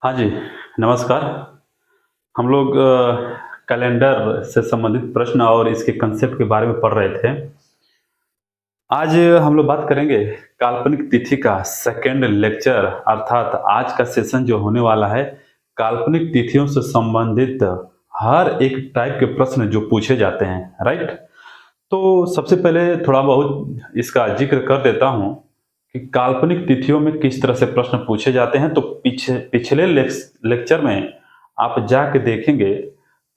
हाँ जी, नमस्कार। हम लोग कैलेंडर से संबंधित प्रश्न और इसके कंसेप्ट के बारे में पढ़ रहे थे। आज हम लोग बात करेंगे काल्पनिक तिथि का सेकंड लेक्चर, अर्थात आज का सेशन जो होने वाला है, काल्पनिक तिथियों से संबंधित हर एक टाइप के प्रश्न जो पूछे जाते हैं, राइट? तो सबसे पहले थोड़ा बहुत इसका जिक्र कर देता हूँ कि काल्पनिक तिथियों में किस तरह से प्रश्न पूछे जाते हैं। तो पिछले लेक्चर में आप जाके देखेंगे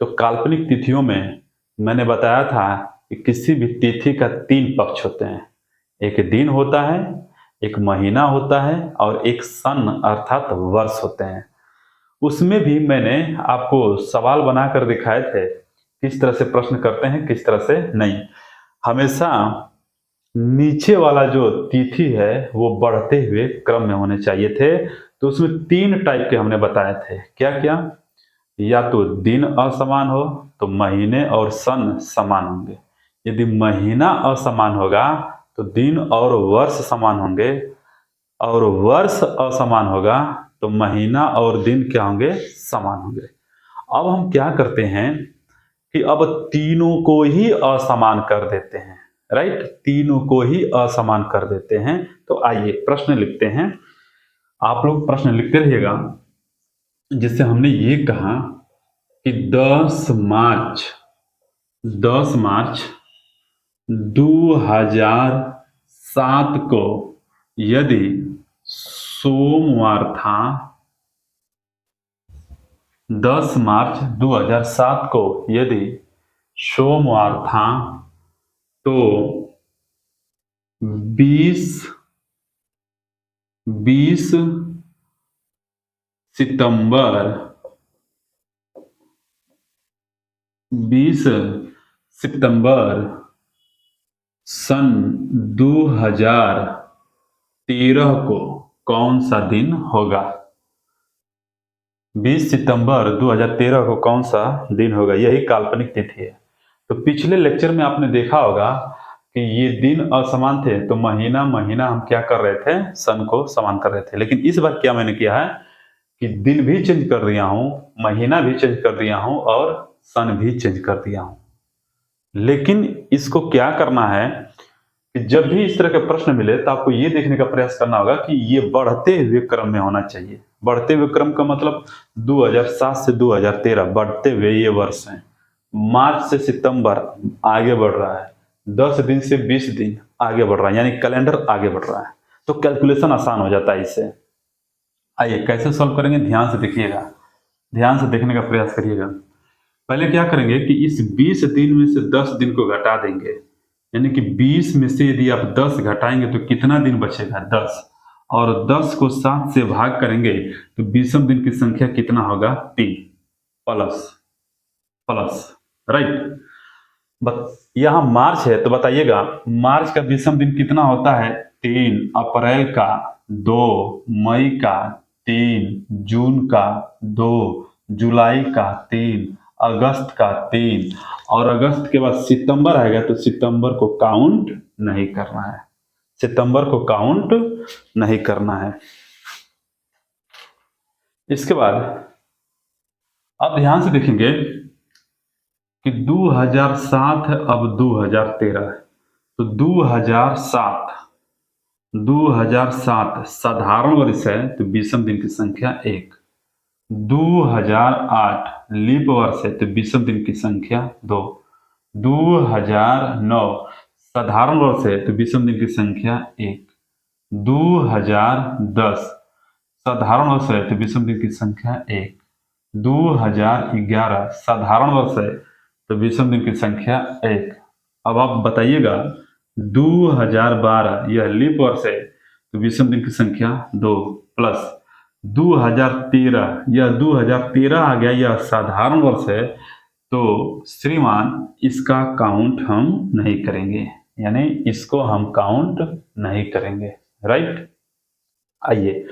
तो काल्पनिक तिथियों में मैंने बताया था कि किसी भी तिथि का 3 पक्ष होते हैं। एक दिन होता है, एक महीना होता है और एक सन अर्थात वर्ष होते हैं। उसमें भी मैंने आपको सवाल बनाकर दिखाए थे किस तरह से प्रश्न करते हैं, किस तरह से नहीं। हमेशा नीचे वाला जो तिथि है वो बढ़ते हुए क्रम में होने चाहिए थे। तो उसमें 3 टाइप के हमने बताए थे। क्या क्या? या तो दिन असमान हो तो महीने और सन समान होंगे। यदि महीना असमान होगा तो दिन और वर्ष समान होंगे, और वर्ष असमान होगा तो महीना और दिन क्या होंगे? समान होंगे। अब हम क्या करते हैं कि अब तीनों को ही असमान कर देते हैं, राइट? तीनों को ही असमान कर देते हैं। तो आइए प्रश्न लिखते हैं। आप लोग प्रश्न लिखते रहिएगा। जिससे हमने ये कहा कि 10 मार्च 2007 को यदि सोमवार था, 10 मार्च 2007 को यदि सोमवार था तो 20 सितंबर 20 सितंबर सन 2013 को कौन सा दिन होगा? 20 सितंबर 2013 को कौन सा दिन होगा? यही काल्पनिक तिथि है। तो पिछले लेक्चर में आपने देखा होगा कि ये दिन असमान थे, तो महीना महीना हम क्या कर रहे थे? सन को समान कर रहे थे। लेकिन इस बार क्या मैंने किया है कि दिन भी चेंज कर दिया हूं, महीना भी चेंज कर दिया हूं और सन भी चेंज कर दिया हूं। लेकिन इसको क्या करना है कि जब भी इस तरह के प्रश्न मिले तो आपको ये देखने का प्रयास करना होगा कि ये बढ़ते हुए क्रम में होना चाहिए। बढ़ते हुए क्रम का मतलब 2007 से 2013 बढ़ते हुए ये वर्ष हैं। मार्च से सितंबर आगे बढ़ रहा है, 10 दिन से 20 दिन आगे बढ़ रहा है, यानी कैलेंडर आगे बढ़ रहा है। तो कैलकुलेशन आसान हो जाता है इससे। आइए कैसे सॉल्व करेंगे, ध्यान से देखिएगा, ध्यान से देखने का प्रयास करिएगा। पहले क्या करेंगे कि इस 20 दिन में से 10 दिन को घटा देंगे, यानी कि 20 में से यदि आप 10 घटाएंगे तो कितना दिन बचेगा? 10। और 10 को 7 से भाग करेंगे तो 20वें दिन की संख्या कितना होगा? 3 प्लस प्लस, राइट? यहां मार्च है तो बताइएगा मार्च का 20वां दिन कितना होता है? 3। अप्रैल का 2, मई का 3, जून का 2, जुलाई का 3, अगस्त का 3, और अगस्त के बाद सितंबर आएगा तो सितंबर को काउंट नहीं करना है। सितंबर को काउंट नहीं करना है। इसके बाद अब ध्यान से देखेंगे कि 2007 है, अब 2013 है। तो 2007 साधारण वर्ष है तो 20वें दिन की संख्या 1। 2008 लीप वर्ष है तो 20वें दिन की संख्या 2। 2009 साधारण वर्ष है तो 20वें दिन की संख्या 1। 2010 साधारण वर्ष है तो 20वें दिन की संख्या 1। 2011 साधारण वर्ष है तो 20वें दिन की संख्या 1। अब आप बताइएगा 2012 यह लीप वर्ष है तो 20वें दिन की संख्या 2 प्लस 2013 यह 2013 आ गया, यह साधारण वर्ष है तो श्रीमान इसका काउंट हम नहीं करेंगे, यानी इसको हम काउंट नहीं करेंगे, राइट? आइए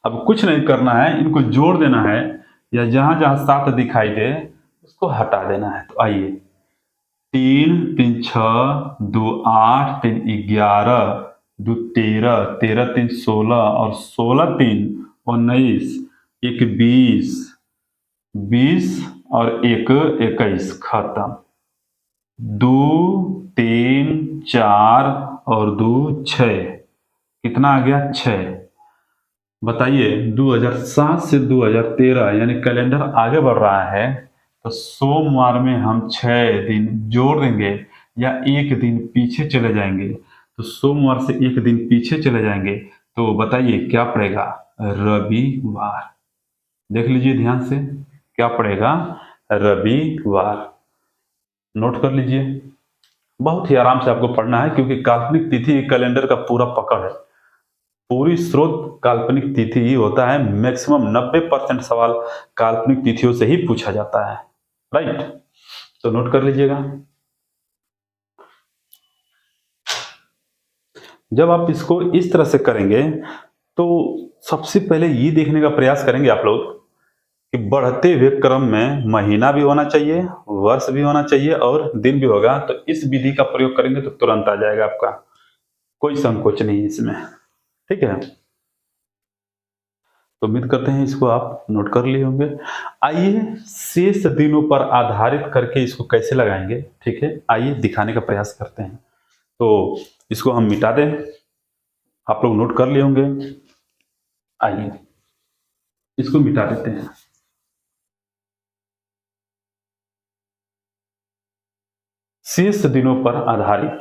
अब कुछ नहीं करना है, इनको जोड़ देना है या जहां जहां 7 दिखाई दे उसको हटा देना है। तो आइए 3 3 6 2 8 3 11 2 13 13 3 16 और 16 3 19 एक 20, 20 और एक 21, खत्म। 2 3 4 और 2 6, कितना आ गया 6। बताइए 2007 से 2013 यानी कैलेंडर आगे बढ़ रहा है, तो सोमवार में हम 6 दिन जोड़ देंगे या एक दिन पीछे चले जाएंगे। तो सोमवार से एक दिन पीछे चले जाएंगे तो बताइए क्या पड़ेगा, रविवार। देख लीजिए ध्यान से, क्या पड़ेगा, रविवार। नोट कर लीजिए, बहुत ही आराम से आपको पढ़ना है क्योंकि काल्पनिक तिथि कैलेंडर का पूरा पकड़ है। पूरी स्रोत काल्पनिक तिथि ही होता है। मैक्सिमम 90% सवाल काल्पनिक तिथियों से ही पूछा जाता है, राइट। तो नोट कर लीजिएगा। जब आप इसको इस तरह से करेंगे तो सबसे पहले ये देखने का प्रयास करेंगे आप लोग कि बढ़ते हुए क्रम में महीना भी होना चाहिए, वर्ष भी होना चाहिए और दिन भी होगा। तो इस विधि का प्रयोग करेंगे तो तुरंत आ जाएगा आपका, कोई संकोच नहीं इसमें, ठीक है। तो उम्मीद करते हैं इसको आप नोट कर लिए होंगे। आइए शेष दिनों पर आधारित करके इसको कैसे लगाएंगे, ठीक है, आइए दिखाने का प्रयास करते हैं। तो इसको हम मिटा दें, आप लोग नोट कर लिए होंगे। आइए इसको मिटा देते हैं। शेष दिनों पर आधारित,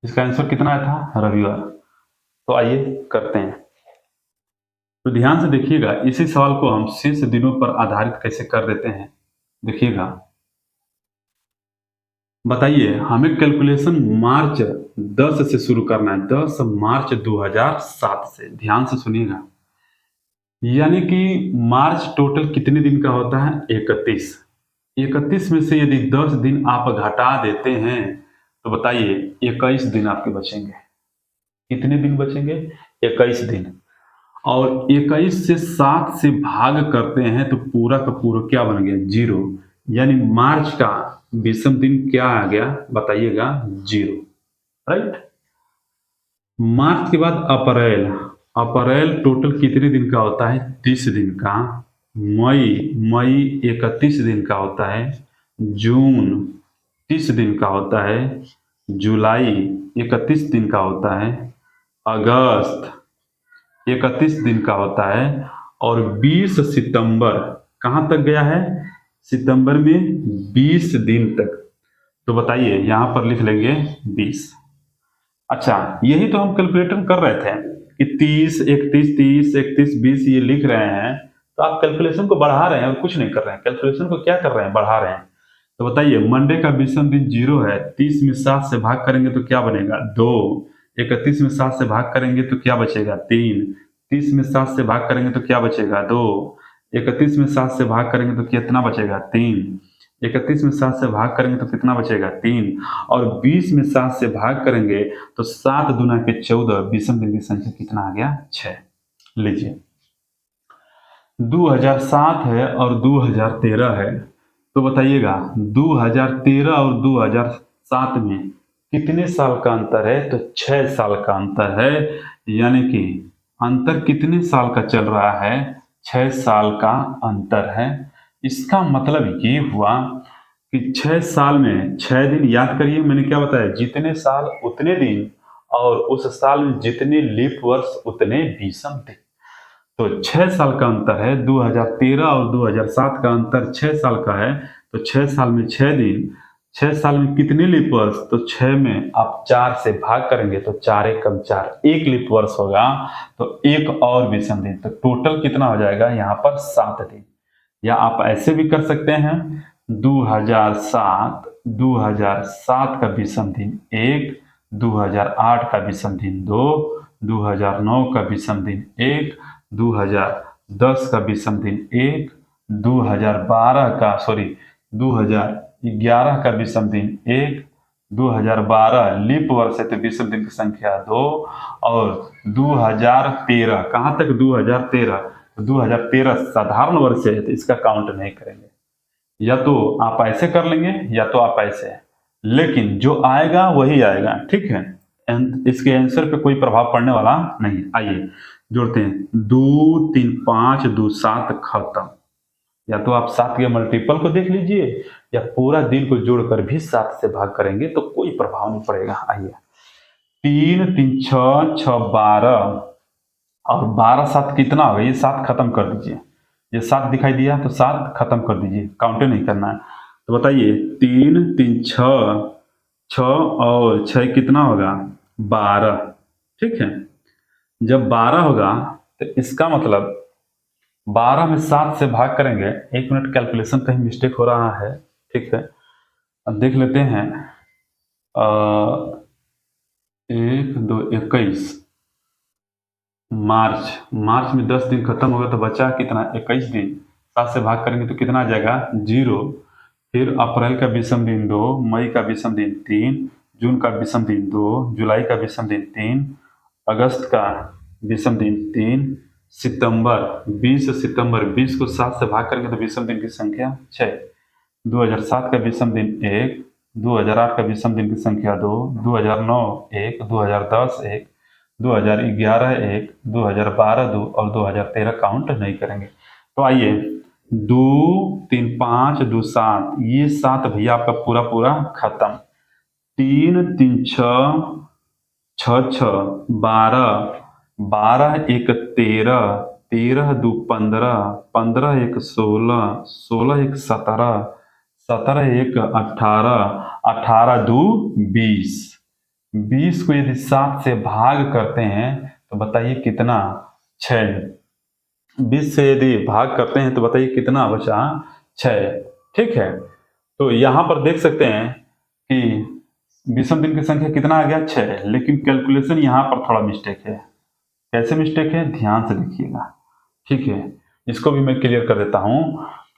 इसका आंसर कितना था, रविवार। तो आइए करते हैं। तो ध्यान से देखिएगा, इसी सवाल को हम शेष दिनों पर आधारित कैसे कर देते हैं, देखिएगा। बताइए हमें कैलकुलेशन मार्च 10 से शुरू करना है, 10 मार्च 2007 से। ध्यान से सुनिएगा, यानी कि मार्च टोटल कितने दिन का होता है, 31। 31 में से यदि 10 दिन आप घटा देते हैं तो बताइए 21 दिन आपके बचेंगे। कितने दिन बचेंगे, 21 दिन। और 21 से 7 से भाग करते हैं तो पूरा का पूरा क्या बन गया, 0। यानी मार्च का विषम दिन क्या आ गया, बताइएगा 0, राइट। मार्च के बाद अप्रैल, अप्रैल टोटल कितने दिन का होता है, 30 दिन का। मई 31 दिन का होता है। जून 30 दिन का होता है। जुलाई 31 दिन का होता है। अगस्त 31 दिन का होता है। और 20 सितंबर कहाँ तक गया है, सितंबर में 20 दिन तक। तो बताइए यहां पर लिख लेंगे 20। अच्छा, यही तो हम कैलकुलेटर कर रहे थे कि 30 31 30 31 20 ये लिख रहे हैं, तो आप कैलकुलेशन को बढ़ा रहे हैं और कुछ नहीं कर रहे हैं। कैलकुलेशन को क्या कर रहे हैं, बढ़ा रहे हैं। तो बताइए मंडे का विषम दिन 0 है, 30 में 7 से भाग करेंगे तो क्या बनेगा, 2। 31 में 7 से भाग करेंगे तो क्या बचेगा, 3। 30 में 7 से भाग करेंगे तो क्या बचेगा, 2। 31 में 7 से भाग करेंगे तो कितना बचेगा, 3। 31 में 7 से भाग करेंगे तो कितना बचेगा, 3। और 20 में 7 से भाग करेंगे तो 7 दूना के 14, विषम दिन की संख्या कितना आ गया, 6। लीजिए 2007 है और 2013 है, तो बताइएगा 2013 और 2007 में कितने साल का अंतर है, तो 6 साल का अंतर है। यानी कि अंतर कितने साल का चल रहा है, 6 साल का अंतर है। इसका मतलब ये हुआ कि 6 साल में 6 दिन, याद करिए मैंने क्या बताया, जितने साल उतने दिन, और उस साल में जितने लीप वर्ष उतने विषम दिन। तो 6 साल का अंतर है, 2013 और 2007 का अंतर 6 साल का है। तो 6 साल में 6 दिन, 6 साल में कितने लीप वर्ष, तो 6 में आप 4 से भाग करेंगे तो 4 एकम 4, 1 लीप वर्ष होगा। तो एक और विषम दिन, तो टोटल कितना हो जाएगा यहाँ पर, 7 दिन। या आप ऐसे भी कर सकते हैं, 2007 का विषम दिन 1, 2008 का विषम दिन 2, 2009 का विषम दिन 1, 2010 का विषम दिन 1, 2011 का विषम दिन 1, 2012 लीप वर्ष है तो विषम दिन की संख्या 2, और 2013 कहाँ तक, 2013 साधारण वर्ष है तो इसका काउंट नहीं करेंगे। या तो आप ऐसे कर लेंगे या तो आप ऐसे, लेकिन जो आएगा वही आएगा, ठीक है। इसके आंसर पे कोई प्रभाव पड़ने वाला नहीं। आइए जोड़ते हैं, 2 3 5 2 7 खत्म। या तो आप 7 के मल्टीपल को देख लीजिए या पूरा दिन को जोड़कर भी 7 से भाग करेंगे तो कोई प्रभाव नहीं पड़ेगा। आइए, 3 3 6 6 12 और 12 7 कितना होगा, ये 7 खत्म कर दीजिए। ये 7 दिखाई दिया तो 7 खत्म कर दीजिए, काउंटे नहीं करना है। तो बताइए 3 3 6 6 और 6 कितना होगा, 12। ठीक है, जब 12 होगा तो इसका मतलब 12 में 7 से भाग करेंगे। 1 मिनट, कैलकुलेशन कहीं मिस्टेक हो रहा है। ठीक है, अब देख लेते हैं। 1 2 21 मार्च में 10 दिन खत्म होगा तो बचा कितना, 21 दिन। 7 से भाग करेंगे तो कितना आ जाएगा, 0। फिर अप्रैल का विषम दिन 2, मई का विषम दिन 3, जून का विषम दिन 2, जुलाई का विषम दिन 3, अगस्त का विषम दिन 3, सितंबर 20 को 7 से भाग करेंगे तो विषम दिन की संख्या 6, 2007 का विषम दिन 1, 2008 का विषम दिन की संख्या 2, 2009 1, 2010 1, 2011 1, 2012 2 और 2013 काउंट नहीं करेंगे। तो आइए, 2 3 5 2 7, ये 7 भैया आपका पूरा पूरा खत्म। 3 3 6 6 6 12 12 1 13 13 2 15 15 1 16 16 1 17 17 1 18 18 2 20 20 को यदि 7 से भाग करते हैं तो बताइए कितना, 6। 20 से यदि भाग करते हैं तो बताइए कितना बचा, 6। ठीक है, तो यहां पर देख सकते हैं कि विषम दिन की संख्या कितना आ गया, 6। लेकिन कैलकुलेशन यहां पर थोड़ा मिस्टेक है। कैसे मिस्टेक है, ध्यान से देखिएगा। ठीक है, इसको भी मैं क्लियर कर देता हूं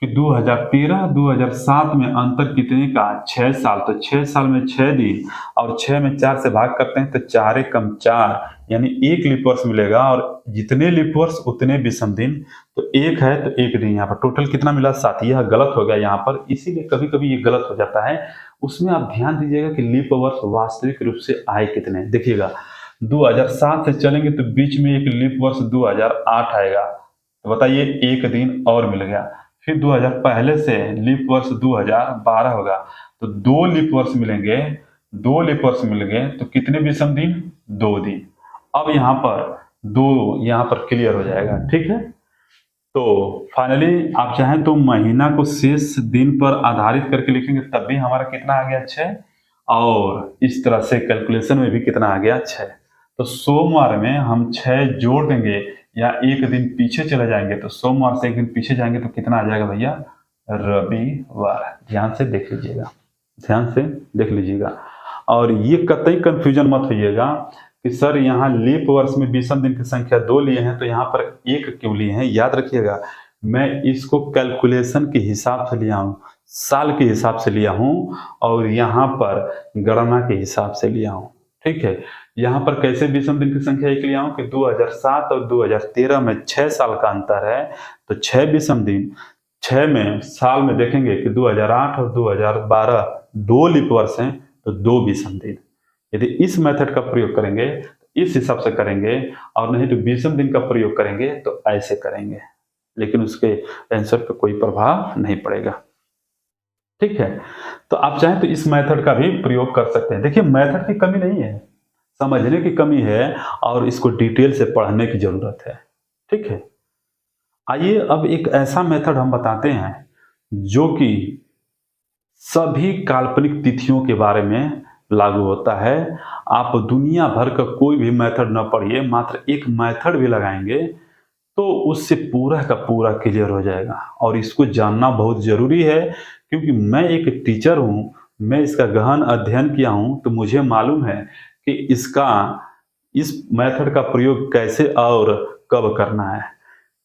कि 2013-2007 में अंतर कितने का, 6 साल। तो 6 साल में 6 दिन और 6 में 4 से भाग करते हैं तो 4 कम 4 यानी 1 लीप वर्ष मिलेगा। और जितने लीप वर्ष उतने विषम दिन, तो 1 है तो 1 दिन। यहाँ पर टोटल कितना मिला, 7। यह गलत हो गया यहाँ पर, इसीलिए कभी कभी ये गलत हो जाता है। उसमें आप ध्यान दीजिएगा कि लीप वर्ष वास्तविक रूप से आए कितने। देखिएगा 2007 से चलेंगे तो बीच में एक लीप वर्ष 2008 आएगा, तो बताइए 1 दिन और मिल गया। फिर 2000 पहले से लीप वर्ष 2012 होगा तो 2 लीप वर्ष मिलेंगे। 2 लीप वर्ष मिल गए तो कितने विषम दिन, 2 दिन। अब यहाँ पर 2 यहाँ पर क्लियर हो जाएगा। ठीक है, तो फाइनली आप चाहें तो महीना को शेष दिन पर आधारित करके लिखेंगे तब भी हमारा कितना आ गया, 6। और इस तरह से कैलकुलेशन में भी कितना आ गया, 6। तो सोमवार में हम 6 जोड़ देंगे या 1 दिन पीछे चले जाएंगे, तो सोमवार से 1 दिन पीछे जाएंगे तो कितना आ जाएगा भैया, रविवार। ध्यान से देख लीजिएगा, ध्यान से देख लीजिएगा। और ये कतई कंफ्यूजन मत होइएगा कि सर यहाँ लीप वर्ष में विषम दिन की संख्या 2 लिए हैं तो यहाँ पर 1 क्यों लिए हैं। याद रखिएगा, मैं इसको कैलकुलेशन के हिसाब से लिया हूँ, साल के हिसाब से लिया हूँ और यहाँ पर गणना के हिसाब से लिया हूँ। ठीक है, यहाँ पर कैसे विषम दिन की संख्या 1 लिया हूँ कि 2007 और 2013 में 6 साल का अंतर है, तो 6 विषम दिन। 6 में साल में देखेंगे कि 2008 और 2012 2 लीप वर्ष हैं तो 2 विषम दिन। यदि इस मेथड का प्रयोग करेंगे तो इस हिसाब से करेंगे, और नहीं तो विषम दिन का प्रयोग करेंगे तो ऐसे करेंगे, लेकिन उसके आंसर पर कोई प्रभाव नहीं पड़ेगा। ठीक है, तो आप चाहें तो इस मेथड का भी प्रयोग कर सकते हैं। देखिए मेथड की कमी नहीं है, समझने की कमी है और इसको डिटेल से पढ़ने की जरूरत है। ठीक है, आइए अब एक ऐसा मेथड हम बताते हैं जो कि सभी काल्पनिक तिथियों के बारे में लागू होता है। आप दुनिया भर का कोई भी मेथड न पढ़िए, मात्र एक मेथड भी लगाएंगे तो उससे पूरा का पूरा क्लियर हो जाएगा। और इसको जानना बहुत जरूरी है क्योंकि मैं एक टीचर हूँ, मैं इसका गहन अध्ययन किया हूँ, तो मुझे मालूम है कि इस मेथड का प्रयोग कैसे और कब करना है।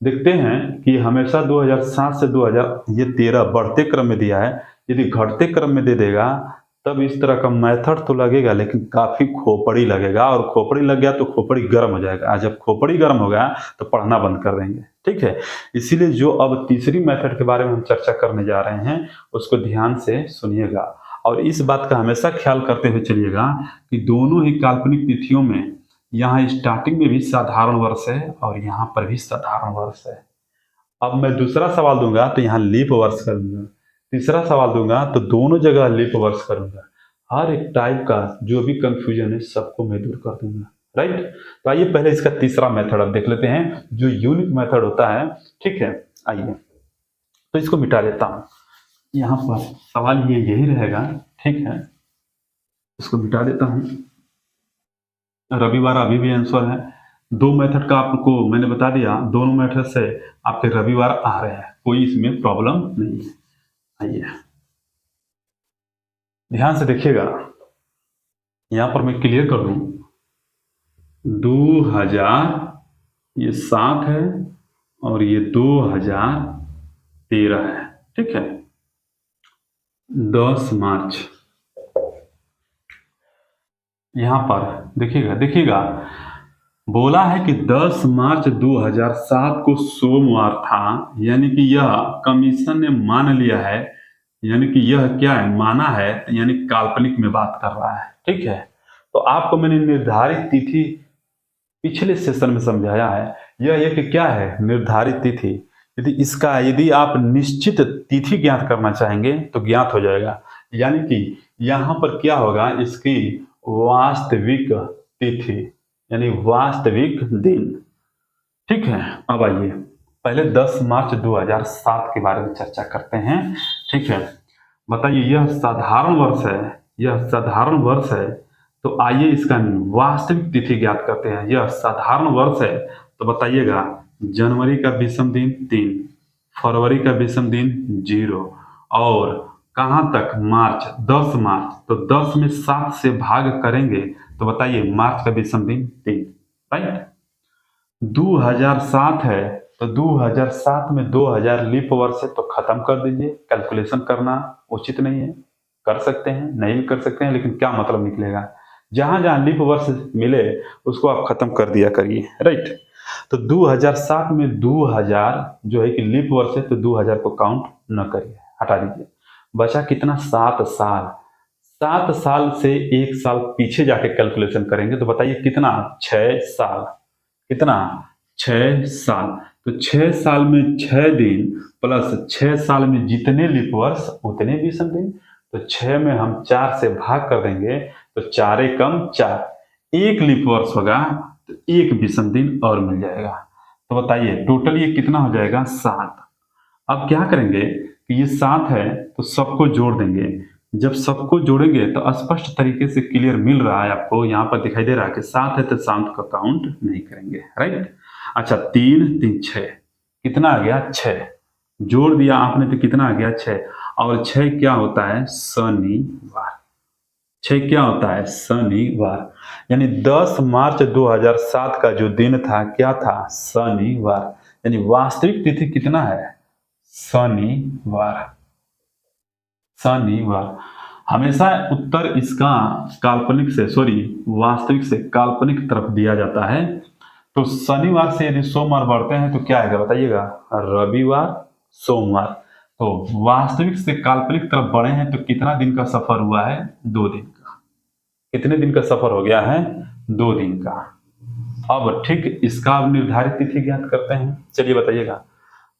देखते हैं कि हमेशा 2007 से 2013 बढ़ते क्रम में दिया है, यदि घटते क्रम में दे देगा तब इस तरह का मेथड तो लगेगा लेकिन काफी खोपड़ी लगेगा, और खोपड़ी लग गया तो खोपड़ी गर्म हो जाएगा। जब खोपड़ी गर्म हो गया तो पढ़ना बंद कर देंगे। ठीक है, इसीलिए जो अब तीसरी मेथड के बारे में हम चर्चा करने जा रहे हैं उसको ध्यान से सुनिएगा और इस बात का हमेशा ख्याल करते हुए चलिएगा कि दोनों ही काल्पनिक तिथियों में यहाँ स्टार्टिंग में भी साधारण वर्ष है और यहाँ पर भी साधारण वर्ष है। अब मैं दूसरा सवाल दूंगा तो यहाँ लीप वर्ष करूंगा, तीसरा सवाल दूंगा तो दोनों जगह लीप वर्ष करूंगा। हर एक टाइप का जो भी कंफ्यूजन है सबको मैं दूर कर दूंगा, राइट। तो आइए पहले इसका तीसरा मेथड अब देख लेते हैं जो यूनिक मेथड होता है, ठीक है। आइए तो इसको मिटा देता हूँ, यहाँ पर सवाल ये यही रहेगा, ठीक है। इसको मिटा देता हूँ। रविवार अभी भी आंसर है। दो मेथड का आपको मैंने बता दिया, दोनों मेथड से आपके रविवार आ रहे हैं, कोई इसमें प्रॉब्लम नहीं है। आइए ध्यान से देखिएगा, यहां पर मैं क्लियर कर दूं, 2000 ये 7 है और ये 2013 है, ठीक है। 10 मार्च यहां पर देखिएगा बोला है कि 10 मार्च 2007 को सोमवार था, यानी कि यह कमीशन ने मान लिया है, यानी कि यह क्या है, माना है, यानी काल्पनिक में बात कर रहा है, ठीक है। तो आपको मैंने निर्धारित तिथि पिछले सेशन में समझाया है, यह एक क्या है, निर्धारित तिथि। यदि आप निश्चित तिथि ज्ञात करना चाहेंगे तो ज्ञात हो जाएगा, यानी कि यहाँ पर क्या होगा, इसकी वास्तविक तिथि यानी वास्तविक दिन, ठीक है। अब आइए पहले 10 मार्च 2007 के बारे में चर्चा करते हैं, ठीक है। बताइए यह साधारण वर्ष है, तो आइए इसका वास्तविक तिथि ज्ञात करते हैं। यह साधारण वर्ष है तो बताइएगा जनवरी का विषम दिन 3, फरवरी का विषम दिन 0 और कहाँ तक, मार्च 10 मार्च, तो 10 में 7 से भाग करेंगे तो बताइए मार्च का विषम दिन 3, राइट। 2007 है तो 2007 में 2000 लीप वर्ष है तो खत्म कर दीजिए, कैलकुलेशन करना उचित नहीं है, कर सकते हैं नहीं भी कर सकते हैं, लेकिन क्या मतलब निकलेगा, जहां जहां लीप वर्ष मिले उसको आप खत्म कर दिया करिए, राइट। तो 2007 में 2000 जो है कि लीप वर्ष है तो 2000 को काउंट न करिए, हटा दीजिए। बचा कितना, 7 साल। 7 साल से एक साल पीछे जाके कैलकुलेशन करेंगे तो बताइए कितना, 6 साल। कितना, 6 साल। तो 6 साल में 6 दिन प्लस 6 साल में जितने लीप वर्ष उतने विषम दिन, तो 6 में हम 4 से भाग कर देंगे तो 4 कम 4, एक लीप वर्ष होगा तो एक विषम दिन और मिल जाएगा। तो बताइए टोटल ये कितना हो जाएगा, 7। अब क्या करेंगे कि ये 7 है तो सबको जोड़ देंगे, जब सबको जोड़ेंगे तो स्पष्ट तरीके से क्लियर मिल रहा है आपको, यहाँ पर दिखाई दे रहा है कि 7 है तो 7 का काउंट नहीं करेंगे, राइट। अच्छा 3 3 6 कितना आ गया, 6 जोड़ दिया आपने तो कितना आ गया, 6 और 6 क्या होता है, शनिवार। 6 क्या होता है, शनिवार। यानी 10 मार्च 2007 का जो दिन था क्या था, शनिवार। यानी वास्तविक तिथि कितना है, शनिवार। शनिवार। हमेशा उत्तर इसका वास्तविक से काल्पनिक तरफ दिया जाता है। तो शनिवार से यदि सोमवार बढ़ते हैं तो क्या आएगा बताइएगा, रविवार सोमवार। तो वास्तविक से काल्पनिक तरफ बढ़े हैं तो कितना दिन का सफर हुआ है, 2 दिन का। कितने दिन का सफर हो गया है, 2 दिन का। अब ठीक इसका निर्धारित तिथि ज्ञात करते हैं, चलिए बताइएगा।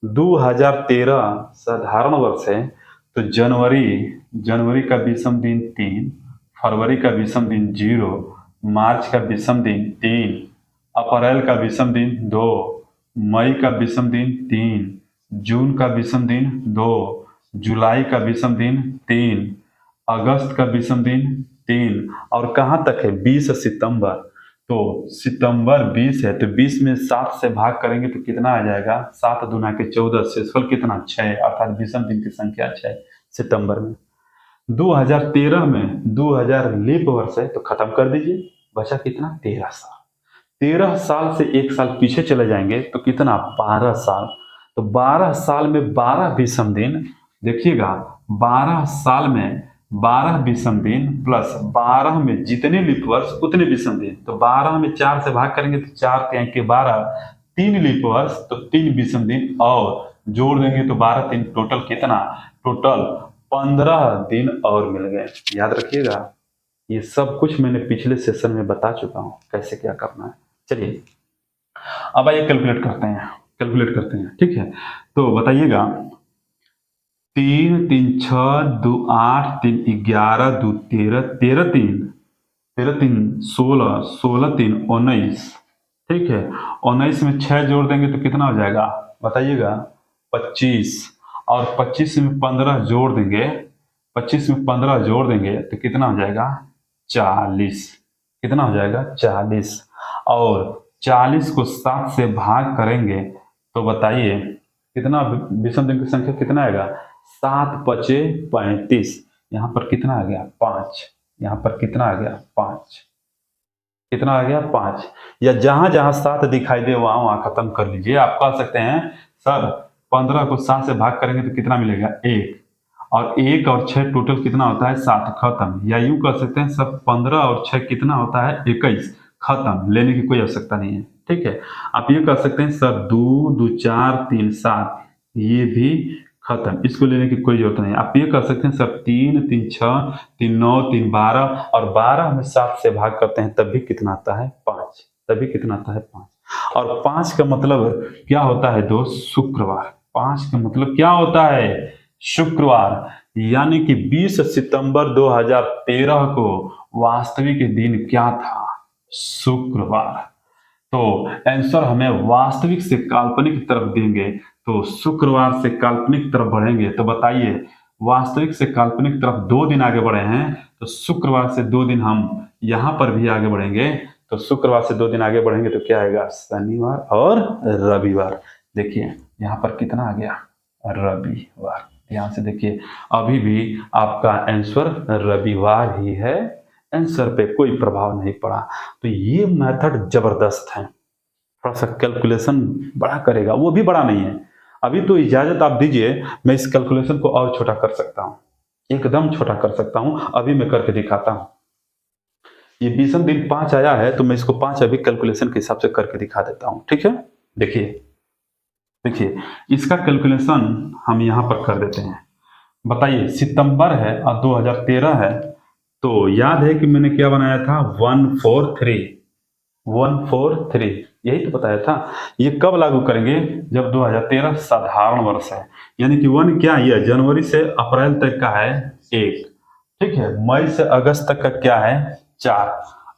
2013 साधारण वर्ष है तो जनवरी का विषम दिन 3, फरवरी का विषम दिन 0, मार्च का विषम दिन 3, अप्रैल का विषम दिन 2, मई का विषम दिन 3, जून का विषम दिन 2, जुलाई का विषम दिन 3, अगस्त का विषम दिन 3 और कहाँ तक है, 20 सितंबर। तो सितंबर 20 है तो 20 में 7 से भाग करेंगे तो कितना आ जाएगा, 7 दूना के 14, शेषफल कितना, 6, अर्थात विषम दिन की संख्या 6 सितंबर में। 2013 में 2000 लीप वर्ष है तो खत्म कर दीजिए, बचा कितना, 13 साल। 13 साल से एक साल पीछे चले जाएंगे तो कितना, 12 साल। तो 12 साल में 12 विषम दिन, देखिएगा 12 साल में 12 विषम दिन प्लस 12 में जितने लीप वर्ष उतने विषम दिन। तो 12 में 4 से भाग करेंगे तो 4 के 12, 3 लीप वर्ष तो 3 विषम दिन और जोड़ देंगे तो 12 3 टोटल कितना, टोटल 15 दिन और मिल गए। याद रखिएगा ये सब कुछ मैंने पिछले सेशन में बता चुका हूँ कैसे क्या करना है। चलिए अब आइए कैलकुलेट करते हैं, ठीक है। तो बताइएगा, 3 3 6 2 8 3 11 2 13 13 3 16 16 3 19, ठीक है। 19 में 6 जोड़ देंगे तो कितना हो जाएगा बताइएगा 25, और 25 में 15 जोड़ देंगे, 25 में 15 जोड़ देंगे तो कितना हो जाएगा 40। कितना हो जाएगा 40, और 40 को 7 से भाग करेंगे तो बताइए कितना विषम दिन की संख्या कितना आएगा 7 पचे 35। यहाँ पर कितना आ गया 5, यहाँ पर कितना आ गया 5, कितना आ गया 5। या जहां जहां 7 दिखाई दे वहां वहां खत्म कर लीजिए। आप कह सकते हैं सर 15 को 7 से भाग करेंगे तो कितना मिलेगा 1, और 1 और 6 टोटल कितना होता है 7, खत्म। या यूं कह सकते हैं सर 15 और 6 कितना होता है 21, खत्म, लेने की कोई आवश्यकता नहीं है, ठीक है। आप ये कह सकते हैं सर 2 2 4 3 7, ये भी खत्म, इसको लेने की कोई जरूरत नहीं। आप ये कह सकते हैं सर 3 3 6 3 9 3 12, और 12 में 7 से भाग करते हैं तब भी कितना आता है 5, तभी कितना आता है 5। और 5 का मतलब क्या होता है दोस्त शुक्रवार। 5 का मतलब क्या होता है शुक्रवार, यानी कि 20 सितंबर 2013 को वास्तविक दिन क्या था शुक्रवार। तो आंसर हमें वास्तविक से काल्पनिक की तरफ देंगे, तो शुक्रवार से काल्पनिक तरफ बढ़ेंगे। तो बताइए वास्तविक से काल्पनिक तरफ 2 दिन आगे बढ़े हैं, तो शुक्रवार से 2 दिन हम यहां पर भी आगे बढ़ेंगे। तो शुक्रवार से 2 दिन आगे बढ़ेंगे तो क्या आएगा शनिवार और रविवार। देखिए यहाँ पर कितना आ गया रविवार, ध्यान से देखिए अभी भी आपका आंसर रविवार ही है, आंसर पे कोई प्रभाव नहीं पड़ा। तो ये मेथड जबरदस्त है, थोड़ा सा कैलकुलेशन बड़ा करेगा, वो भी बड़ा नहीं है। अभी तो इजाजत आप दीजिए मैं इस कैलकुलेशन को और छोटा कर सकता हूँ, एकदम छोटा कर सकता हूँ। अभी मैं करके दिखाता हूँ। ये विषम दिन 5 आया है तो मैं इसको 5 अभी कैलकुलेशन के हिसाब से करके दिखा देता हूँ, ठीक है। देखिए इसका कैलकुलेशन हम यहाँ पर कर देते हैं। बताइए सितंबर है और 2013 है, तो याद है कि मैंने क्या बनाया था 143 यही तो बताया था। ये कब लागू करेंगे जब 2013 साधारण वर्ष है, यानी कि 1 क्या है जनवरी से अप्रैल तक का है 1, ठीक है। मई से अगस्त तक का क्या है 4,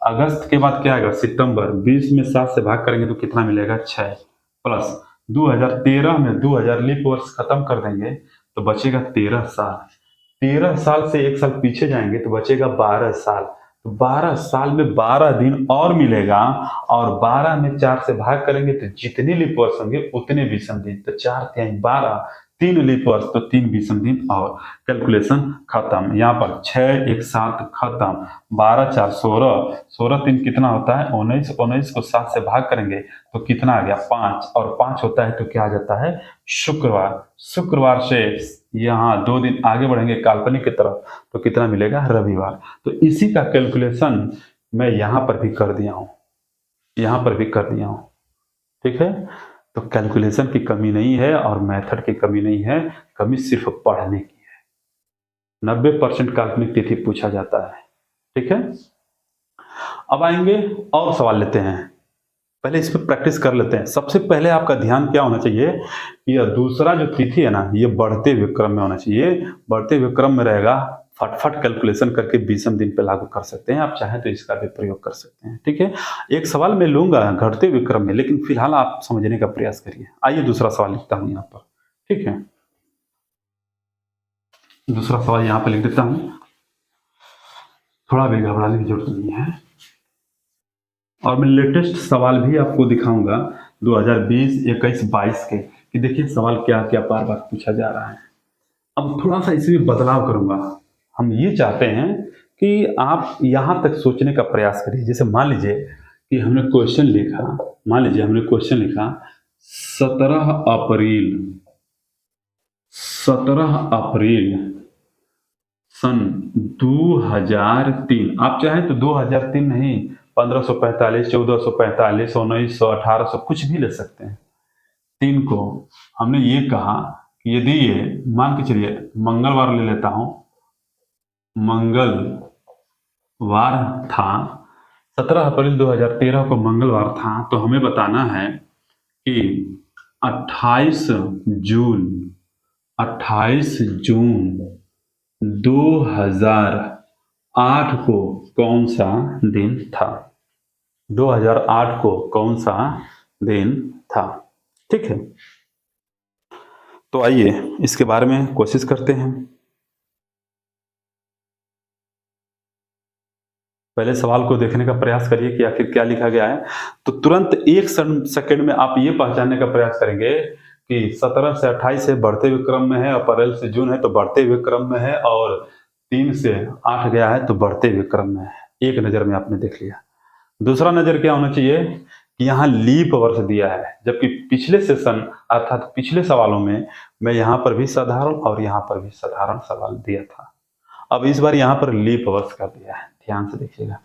अगस्त के बाद क्या आएगा सितंबर, 20 में 7 से भाग करेंगे तो कितना मिलेगा 6, प्लस 2013 में 2000 लीप वर्ष खत्म कर देंगे तो बचेगा 13 साल। 13 साल से 1 साल पीछे जाएंगे तो बचेगा 12 साल। तो 12 साल में 12 दिन और मिलेगा, और 12 में 4 से भाग करेंगे तो जितने लीप वर्ष होंगे उतने विषम दिन। तो 4 3 12, 3 लीप वर्ष तो 3 विषम दिन, और कैलकुलेशन खत्म। यहाँ पर 6 1 7 खत्म, 12 4 16, 16 3 कितना होता है 19, 19 को 7 से भाग करेंगे तो कितना आ गया 5, और 5 होता है तो क्या आ जाता है शुक्रवार। शुक्रवार से यहाँ 2 दिन आगे बढ़ेंगे काल्पनिक की तरफ तो कितना मिलेगा रविवार। तो इसी का कैलकुलेशन मैं यहाँ पर भी कर दिया हूँ, यहाँ पर भी कर दिया हूँ, ठीक है। तो कैलकुलेशन की कमी नहीं है और मेथड की कमी नहीं है, कमी सिर्फ पढ़ने की है। 90% काल्पनिक तिथि पूछा जाता है, ठीक है। अब आएंगे और सवाल लेते हैं, पहले इस पर प्रैक्टिस कर लेते हैं। सबसे पहले आपका ध्यान क्या होना चाहिए, यह दूसरा जो तिथि है ना ये बढ़ते हुए क्रम में होना चाहिए। बढ़ते हुए क्रम में रहेगा, फटफट कैलकुलेशन करके विषम दिन पे लागू कर सकते हैं। आप चाहें तो इसका भी प्रयोग कर सकते हैं, ठीक है। एक सवाल मैं लूंगा घटते हुए क्रम में, लेकिन फिलहाल आप समझने का प्रयास करिए। आइए दूसरा सवाल लिखता हूं यहाँ पर, ठीक है। दूसरा सवाल यहाँ पर लिख देता हूं, थोड़ा भी घबराने की जरूरत नहीं है। और मैं लेटेस्ट सवाल भी आपको दिखाऊंगा 2020 21 22 के, कि देखिए सवाल क्या क्या बार बार पूछा जा रहा है। अब थोड़ा सा इसमें बदलाव करूंगा। हम ये चाहते हैं कि आप यहां तक सोचने का प्रयास करिए। जैसे मान लीजिए कि हमने क्वेश्चन लिखा, मान लीजिए हमने क्वेश्चन लिखा 17 अप्रैल सन 2003। आप चाहें तो 2003 नहीं, 1545 1445 1900 1800 कुछ भी ले सकते हैं। 3 को हमने ये कहा कि यदि ये मान के चलिए मंगलवार ले लेता हूं, वार था, 17 अप्रैल 2013 को मंगलवार था, तो हमें बताना है कि 28 जून 28 जून 2008 को कौन सा दिन था। 2008 को कौन सा दिन था। ठीक है, तो आइए इसके बारे में कोशिश करते हैं। पहले सवाल को देखने का प्रयास करिए कि आखिर क्या लिखा गया है। तो तुरंत एक सेकंड में आप ये पहचानने का प्रयास करेंगे कि 17 से 28 है, बढ़ते हुए क्रम में है, अप्रैल से जून है तो बढ़ते हुए क्रम में है, और 3 से 8 गया है तो बढ़ते हुए क्रम में है। एक नज़र में आपने देख लिया। दूसरा नज़र क्या होना चाहिए कि यहाँ लीप वर्ष दिया है, जबकि पिछले सेशन अर्थात पिछले सवालों में मैं यहाँ पर भी साधारण और यहाँ पर भी साधारण सवाल दिया था। अब इस बार यहाँ पर लीप वर्ष कर दिया है, ध्यान से देखिएगा।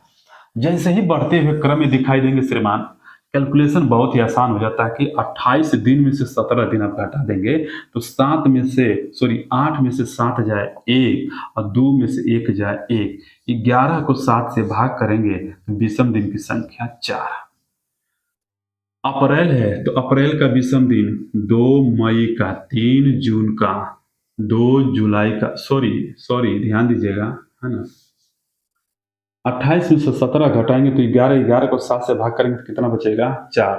जैसे ही बढ़ते हुए क्रम में दिखाई देंगे श्रीमान, कैलकुलेशन बहुत ही आसान हो जाता है कि 28 दिन में से 17 दिन आप घटा देंगे तो 8 में से 7 जाए 1 और 2 में से 1 जाए 1, 11 को 7 से भाग करेंगे तो विषम दिन की संख्या 4। अप्रैल है तो अप्रैल का विषम दिन 2 मई का, 3 जून का, 2 जुलाई का, सॉरी ध्यान दीजिएगा, है ना। 28 में से 17 घटाएंगे तो 11 को 7 से भाग करेंगे तो कितना बचेगा 4।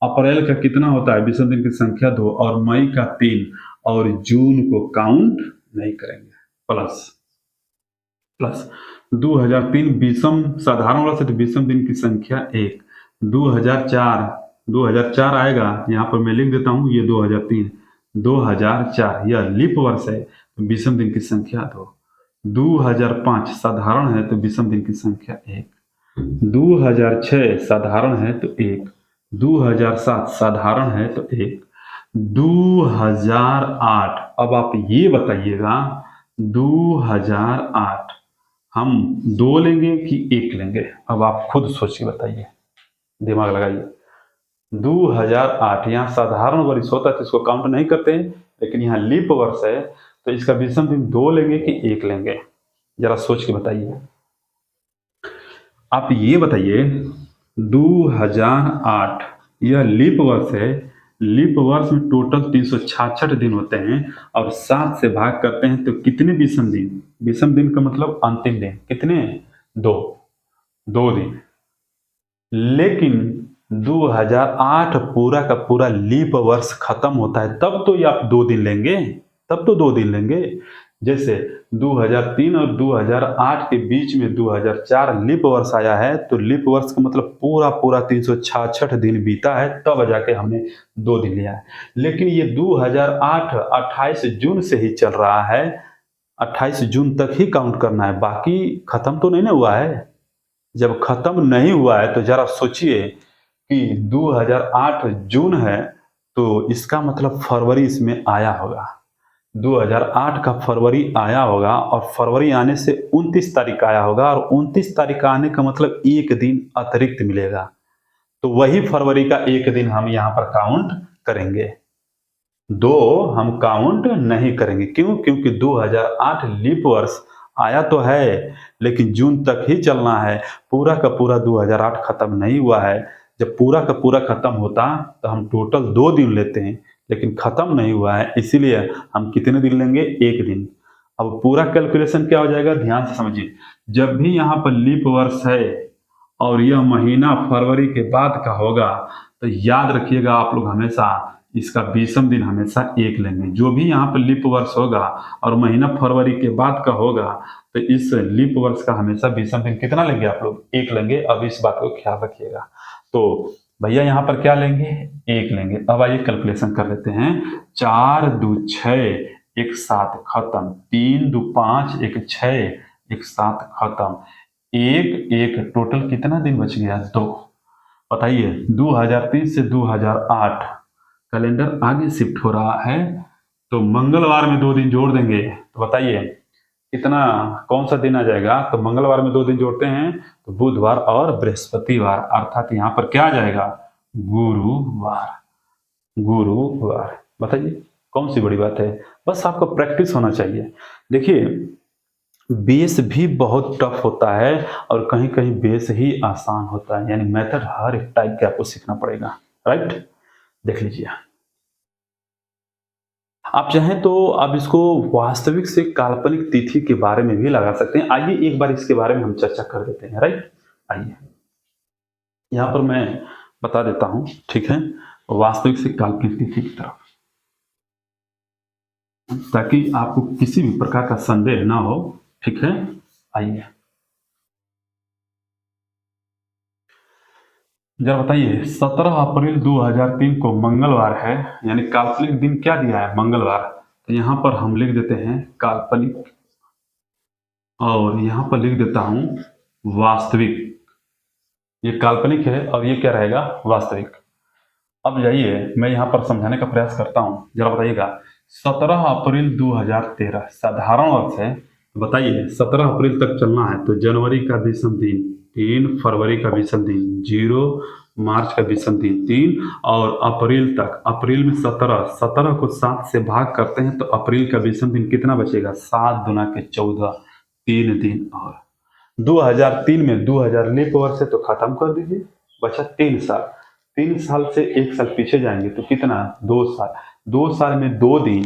अप्रैल का कितना होता है विषम दिन की संख्या 2, और मई का 3, और जून को काउंट नहीं करेंगे। प्लस 2003 विषम साधारण वाला से तो विषम दिन की संख्या 1, 2004 आएगा, यहाँ पर मैं लिख देता हूँ, ये 2003, 2004 यह लीप वर्ष है तो विषम दिन की संख्या 2, 2005 साधारण है तो विषम दिन की संख्या 1, 2006 साधारण है तो 1, 2007 साधारण है तो 1, 2008, अब आप ये बताइएगा 2008 हम 2 लेंगे कि 1 लेंगे, अब आप खुद सोच के बताइए, दिमाग लगाइए। 2008 यहाँ साधारण वर्ष होता है तो इसको काउंट नहीं करते हैं, लेकिन यहाँ लीप वर्ष है तो इसका विषम दिन 2 लेंगे कि 1 लेंगे, जरा सोच के बताइए। आप ये बताइए 2008 यह लीप वर्ष है, लीप वर्ष में टोटल 366 दिन होते हैं और 7 से भाग करते हैं तो कितने विषम दिन, विषम दिन का मतलब अंतिम दिन कितने, 2 दिन। लेकिन 2008 पूरा का पूरा लीप वर्ष खत्म होता है तब तो ये आप 2 दिन लेंगे, तब तो 2 दिन लेंगे। जैसे 2003 और 2008 के बीच में 2004 लीप वर्ष आया है तो लीप वर्ष का मतलब पूरा 366 दिन बीता है, तब जाके हमने 2 दिन लिया है। लेकिन ये 2008 28 जून से ही चल रहा है, 28 जून तक ही काउंट करना है, बाकी खत्म तो नहीं ना हुआ है। जब खत्म नहीं हुआ है तो जरा सोचिए कि 2008 जून है तो इसका मतलब फरवरी इसमें आया होगा, 2008 का फरवरी आया होगा और फरवरी आने से 29 तारीख आया होगा, और 29 तारीख आने का मतलब 1 दिन अतिरिक्त मिलेगा, तो वही फरवरी का 1 दिन हम यहाँ पर काउंट करेंगे, 2 हम काउंट नहीं करेंगे। क्यों? क्योंकि 2008 लीप वर्ष आया तो है लेकिन जून तक ही चलना है, पूरा का पूरा 2008 खत्म नहीं हुआ है। जब पूरा का पूरा खत्म होता तो हम टोटल 2 दिन लेते हैं, लेकिन खत्म नहीं हुआ है इसीलिए हम कितने दिन लेंगे, 1 दिन। अब पूरा कैलकुलेशन क्या हो जाएगा, ध्यान से समझिए। जब भी यहाँ पर लीप वर्ष है और यह महीना फरवरी के बाद का होगा तो याद रखिएगा आप लोग हमेशा इसका विषम दिन हमेशा 1 लेंगे। जो भी यहाँ पर लीप वर्ष होगा और महीना फरवरी के बाद का होगा तो इस लीप वर्ष का हमेशा विषम दिन कितना लेंगे आप लोग, 1 लेंगे। अब इस बात को ख्याल रखिएगा। तो भैया यहाँ पर क्या लेंगे, 1 लेंगे। अब आइए कैलकुलेशन कर लेते हैं। 4 2 6 1 7 खत्म, 3 2 5 1 6 1 7 खत्म, 1 टोटल कितना दिन बच गया, 2। बताइए 2003 से 2008 कैलेंडर आगे शिफ्ट हो रहा है तो मंगलवार में 2 दिन जोड़ देंगे तो बताइए कितना, कौन सा दिन आ जाएगा। तो मंगलवार में 2 दिन जोड़ते हैं तो बुधवार और बृहस्पतिवार, अर्थात यहाँ पर क्या आ जाएगा, गुरुवार। बताइए कौन सी बड़ी बात है, बस आपको प्रैक्टिस होना चाहिए। देखिए बेस भी बहुत टफ होता है और कहीं कहीं बेस ही आसान होता है, यानी मेथड हर एक टाइप के आपको सीखना पड़ेगा। राइट, देख लीजिए। आप चाहें तो आप इसको वास्तविक से काल्पनिक तिथि के बारे में भी लगा सकते हैं। आइए एक बार इसके बारे में हम चर्चा कर देते हैं। राइट, आइए यहां पर मैं बता देता हूं, ठीक है, वास्तविक से काल्पनिक तिथि की तरफ, ताकि आपको किसी भी प्रकार का संदेह ना हो। ठीक है, आइए जरा बताइए, 17 अप्रैल 2003 को मंगलवार है, यानी काल्पनिक दिन क्या दिया है? मंगलवार। तो यहां पर हम लिख देते हैं काल्पनिक, और यहां पर लिख देता हूं वास्तविक। ये काल्पनिक है और ये क्या रहेगा? वास्तविक। अब जाइए मैं यहां पर समझाने का प्रयास करता हूं, जरा बताइएगा। 17 अप्रैल 2013 साधारण अर्थ है। बताइए 17 अप्रैल तक चलना है तो जनवरी का विषम दिन 3, फरवरी का विषम दिन 0, मार्च का विषम दिन 3, और अप्रैल तक, अप्रैल में 17, 17 को 7 से भाग करते हैं तो अप्रैल का विषम दिन कितना बचेगा? 7 दूना के 14, 3 दिन और 2003 में 2000 लीप वर्ष से तो खत्म कर दीजिए, बचा 3 साल। 3 साल से 1 साल पीछे जाएंगे तो कितना? 2 साल। 2 साल में 2 दिन,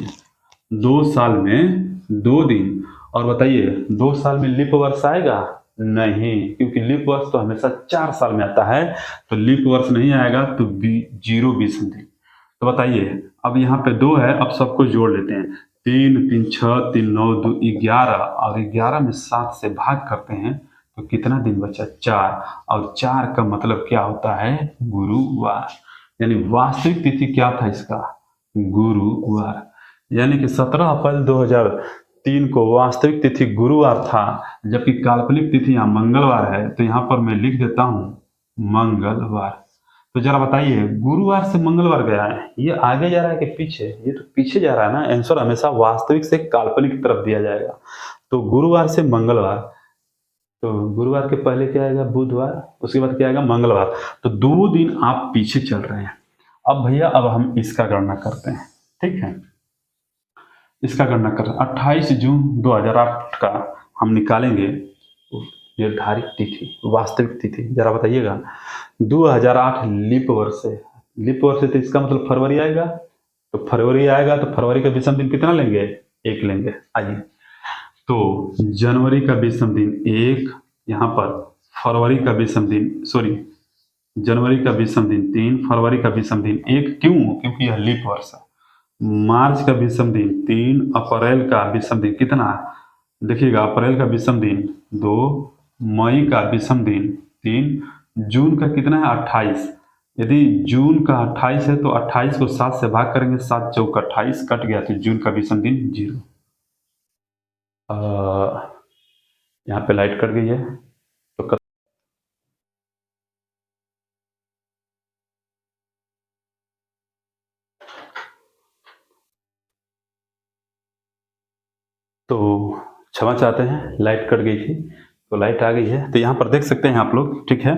2 साल में 2 दिन। और बताइए 2 साल में लीप वर्ष आएगा? नहीं, क्योंकि लीप वर्ष तो हमेशा 4 साल में आता है, तो लीप वर्ष नहीं आएगा तो 0 20 दिन। तो बताइए अब यहाँ पे 2 है, अब सबको जोड़ लेते हैं। 3 3 6, 3 9 2 11, और 11 में 7 से भाग करते हैं तो कितना दिन बचा? 4, और 4 का मतलब क्या होता है? गुरुवार। यानी वास्तविक तिथि क्या था इसका? गुरुवार। यानी कि 17 अप्रैल 2003 को वास्तविक तिथि गुरुवार था, जबकि काल्पनिक तिथि यहाँ मंगलवार है। तो यहाँ पर मैं लिख देता हूँ मंगलवार। तो जरा बताइए गुरुवार से मंगलवार गया है, ये आगे जा रहा है कि पीछे? ये तो पीछे जा रहा है ना। आंसर हमेशा वास्तविक से काल्पनिक की तरफ दिया जाएगा। तो गुरुवार से मंगलवार, तो गुरुवार के पहले क्या आएगा? बुधवार, उसके बाद क्या आएगा? मंगलवार। तो 2 दिन आप पीछे चल रहे हैं। अब भैया अब हम इसका गणना करते हैं, ठीक है। इसका गणना कर 28 जून 2008 का हम निकालेंगे निर्धारित तिथि, वास्तविक तिथि। जरा बताइएगा 2008 लीप वर्ष है, लीप वर्ष है तो इसका मतलब फरवरी आएगा। तो फरवरी आएगा तो फरवरी का विषम दिन कितना लेंगे? 1 लेंगे। आइए, तो जनवरी का विषम दिन 1, यहाँ पर फरवरी का विषम दिन, सॉरी, जनवरी का विषम दिन 3, फरवरी का विषम दिन 1। क्यों? क्योंकि यह लीप वर्ष है। मार्च का विषम दिन 3, अप्रैल का विषम दिन कितना? देखिएगा अप्रैल का विषम दिन 2, मई का विषम दिन 3, जून का कितना है? 28। यदि जून का 28 है तो 28 को 7 से भाग करेंगे, 7 चौक 28 कट गया, तो जून का विषम दिन 0। यहाँ पे लाइट कट गई है तो क्षमा चाहते हैं, लाइट कट गई थी तो लाइट आ गई है। तो यहाँ पर देख सकते हैं आप लोग, ठीक है,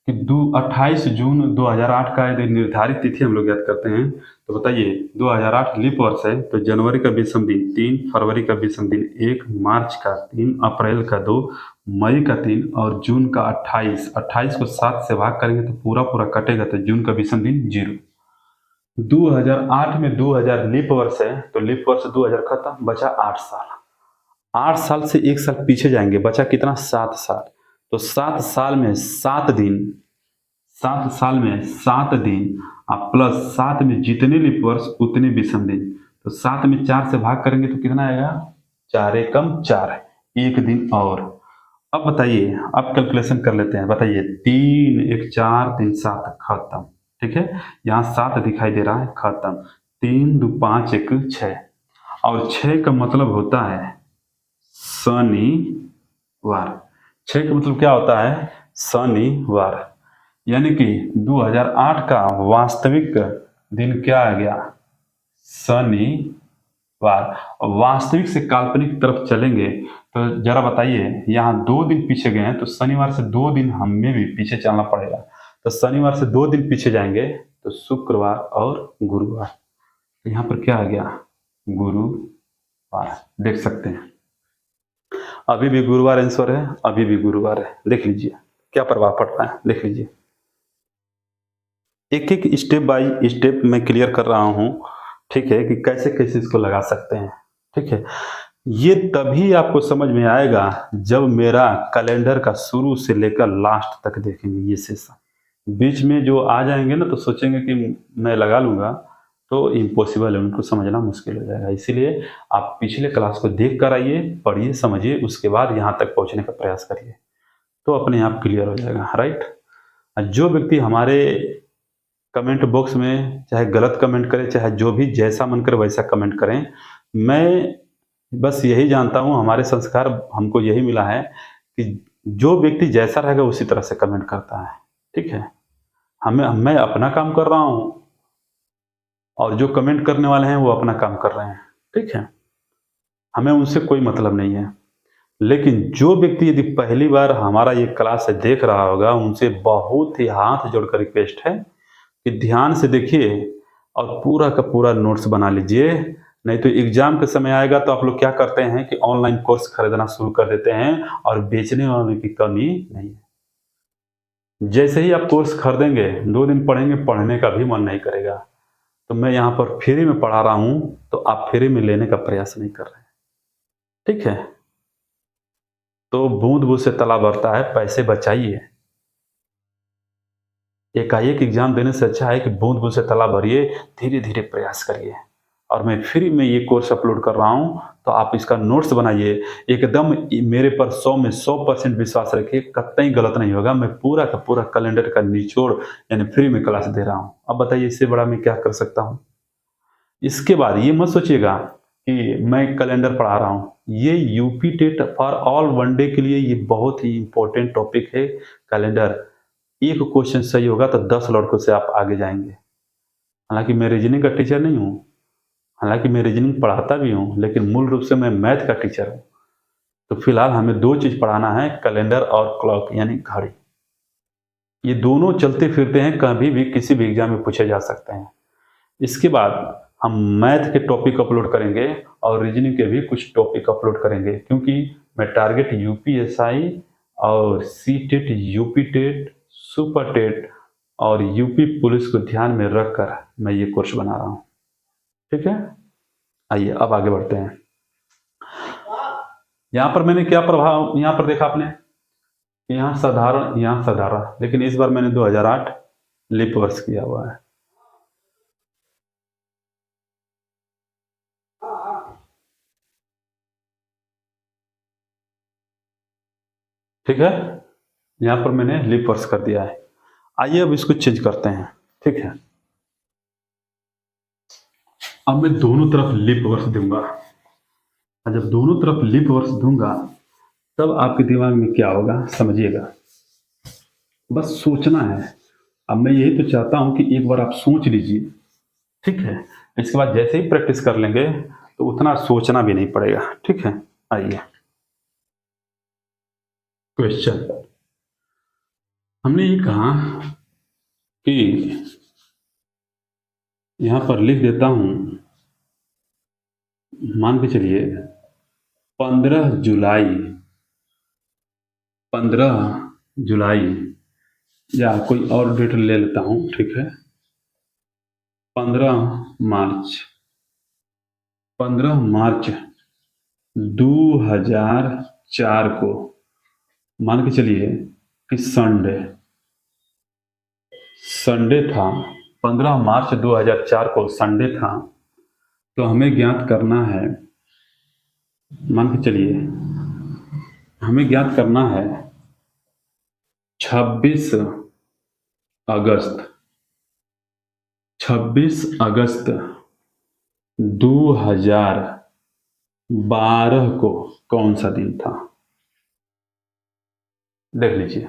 कि 28 जून 2008 का यदि निर्धारित तिथि हम लोग याद करते हैं तो बताइए 2008 लीप वर्ष है तो जनवरी का विषम दिन 3, फरवरी का विषम दिन 1, मार्च का 3, अप्रैल का 2, मई का 3, और जून का 28। 28 को 7 से भाग करेंगे तो पूरा पूरा कटेगा, तो जून का विषम दिन 0। 2008 में 2000 लीप वर्ष है तो लीप वर्ष 2000 खत्म, बचा 8 साल। 8 साल से 1 साल पीछे जाएंगे, बचा कितना? 7 साल। तो 7 साल में 7 दिन, 7 साल में 7 दिन, आप प्लस 7 में जितने लीप वर्ष उतने विषम दिन। तो 7 में 4 से भाग करेंगे तो कितना आएगा? 4 एकम 4, 1 दिन और। अब बताइए, अब कैलकुलेशन कर लेते हैं। बताइए 3 1 4 3 7 खत्म, ठीक है। यहाँ 7 दिखाई दे रहा है, खत्म। 3 2 5 1 6, और 6 का मतलब होता है शनिवार। 6 का मतलब क्या होता है? शनिवार। यानी कि 2008 का वास्तविक दिन क्या आ गया? शनिवार। वास्तविक से काल्पनिक तरफ चलेंगे तो जरा बताइए, यहाँ 2 दिन पीछे गए हैं तो शनिवार से 2 दिन हमें भी पीछे चलना पड़ेगा। तो शनिवार से 2 दिन पीछे जाएंगे तो शुक्रवार और गुरुवार। तो यहाँ पर क्या आ गया? गुरुवार। देख सकते हैं। अभी भी गुरुवार आंसर है, अभी भी गुरुवार है। देख लीजिए क्या प्रभाव पड़ रहा है, देख लीजिए। एक एक स्टेप बाय स्टेप मैं क्लियर कर रहा हूँ, ठीक है, कि कैसे कैसे इसको लगा सकते हैं, ठीक है। ये तभी आपको समझ में आएगा जब मेरा कैलेंडर का शुरू से लेकर लास्ट तक देखेंगे ये सेशन। बीच में जो आ जाएंगे ना तो सोचेंगे कि मैं लगा लूंगा, तो इम्पॉसिबल है, उनको समझना मुश्किल हो जाएगा। इसीलिए आप पिछले क्लास को देख कर आइए, पढ़िए, समझिए, उसके बाद यहाँ तक पहुँचने का प्रयास करिए, तो अपने आप क्लियर हो जाएगा, राइट। जो व्यक्ति हमारे कमेंट बॉक्स में चाहे गलत कमेंट करे, चाहे जो भी जैसा मन करे वैसा कमेंट करें, मैं बस यही जानता हूँ, हमारे संस्कार हमको यही मिला है कि जो व्यक्ति जैसा रहेगा उसी तरह से कमेंट करता है, ठीक है। मैं अपना काम कर रहा हूँ और जो कमेंट करने वाले हैं वो अपना काम कर रहे हैं, ठीक है। हमें उनसे कोई मतलब नहीं है। लेकिन जो व्यक्ति यदि पहली बार हमारा ये क्लास देख रहा होगा, उनसे बहुत ही हाथ जोड़कर रिक्वेस्ट है कि ध्यान से देखिए और पूरा का पूरा नोट्स बना लीजिए। नहीं तो एग्जाम के समय आएगा तो आप लोग क्या करते हैं कि ऑनलाइन कोर्स खरीदना शुरू कर देते हैं और बेचने वालों की कमी नहीं है। जैसे ही आप कोर्स खरीदेंगे, 2 दिन पढ़ेंगे, पढ़ने का भी मन नहीं करेगा। तो मैं यहाँ पर फ्री में पढ़ा रहा हूँ, तो आप फ्री में लेने का प्रयास नहीं कर रहे, ठीक है। तो बूंद बूंद से तालाब भरता है, पैसे बचाइए। एकाएक एग्जाम देने से अच्छा है कि बूंद बूंद से तालाब भरिए, धीरे धीरे प्रयास करिए। और मैं फ्री में ये कोर्स अपलोड कर रहा हूँ, तो आप इसका नोट्स बनाइए। एकदम मेरे पर 100 में 100% विश्वास रखिए, कतई गलत नहीं होगा। मैं पूरा का पूरा कैलेंडर का निचोड़ यानी फ्री में क्लास दे रहा हूँ। अब बताइए इससे बड़ा मैं क्या कर सकता हूँ। इसके बाद ये मत सोचिएगा कि मैं कैलेंडर पढ़ा रहा हूँ। ये UP TET for all one day के लिए ये बहुत ही इंपॉर्टेंट टॉपिक है कैलेंडर। एक क्वेश्चन सही होगा तो 10 लड़कों से आप आगे जाएंगे। हालांकि मैं रीजनिंग का टीचर नहीं हूँ, हालांकि मैं रीजनिंग पढ़ाता भी हूँ, लेकिन मूल रूप से मैं मैथ का टीचर हूँ। तो फिलहाल हमें 2 चीज़ पढ़ाना है, कैलेंडर और क्लॉक यानी घड़ी। ये दोनों चलते फिरते हैं, कभी भी किसी भी एग्जाम में पूछे जा सकते हैं। इसके बाद हम मैथ के टॉपिक अपलोड करेंगे और रीजनिंग के भी कुछ टॉपिक अपलोड करेंगे, क्योंकि मैं टारगेट यूपीएसआई और C TET, UP TET, super TET और यूपी पुलिस को ध्यान में रखकर मैं ये कोर्स बना रहा हूँ, ठीक है। आइए अब आगे बढ़ते हैं। यहाँ पर मैंने क्या प्रभाव यहाँ पर देखा आपने, यहाँ साधारण, यहाँ साधारण, लेकिन इस बार मैंने 2008 लीप वर्ष किया हुआ है। ठीक है, यहाँ पर मैंने लीप वर्ष कर दिया है। आइए अब इसको चेंज करते हैं, ठीक है। अब मैं दोनों तरफ लीप वर्ष दूंगा, और जब दोनों तरफ लीप वर्ष दूंगा तब आपके दिमाग में क्या होगा समझिएगा। बस सोचना है। अब मैं यही तो चाहता हूं कि एक बार आप सोच लीजिए, ठीक है। इसके बाद जैसे ही प्रैक्टिस कर लेंगे तो उतना सोचना भी नहीं पड़ेगा, ठीक है। आइए क्वेश्चन, हमने ये कहा कि यहां पर लिख देता हूं, मान के चलिए 15 जुलाई, 15 जुलाई या कोई और डेट ले लेता हूं, ठीक है। 15 मार्च, 15 मार्च 2004 को मान के चलिए कि संडे था। 15 मार्च 2004 को संडे था। तो हमें ज्ञात करना है, मान के चलिए हमें ज्ञात करना है 26 अगस्त 2012 को कौन सा दिन था। देख लीजिए,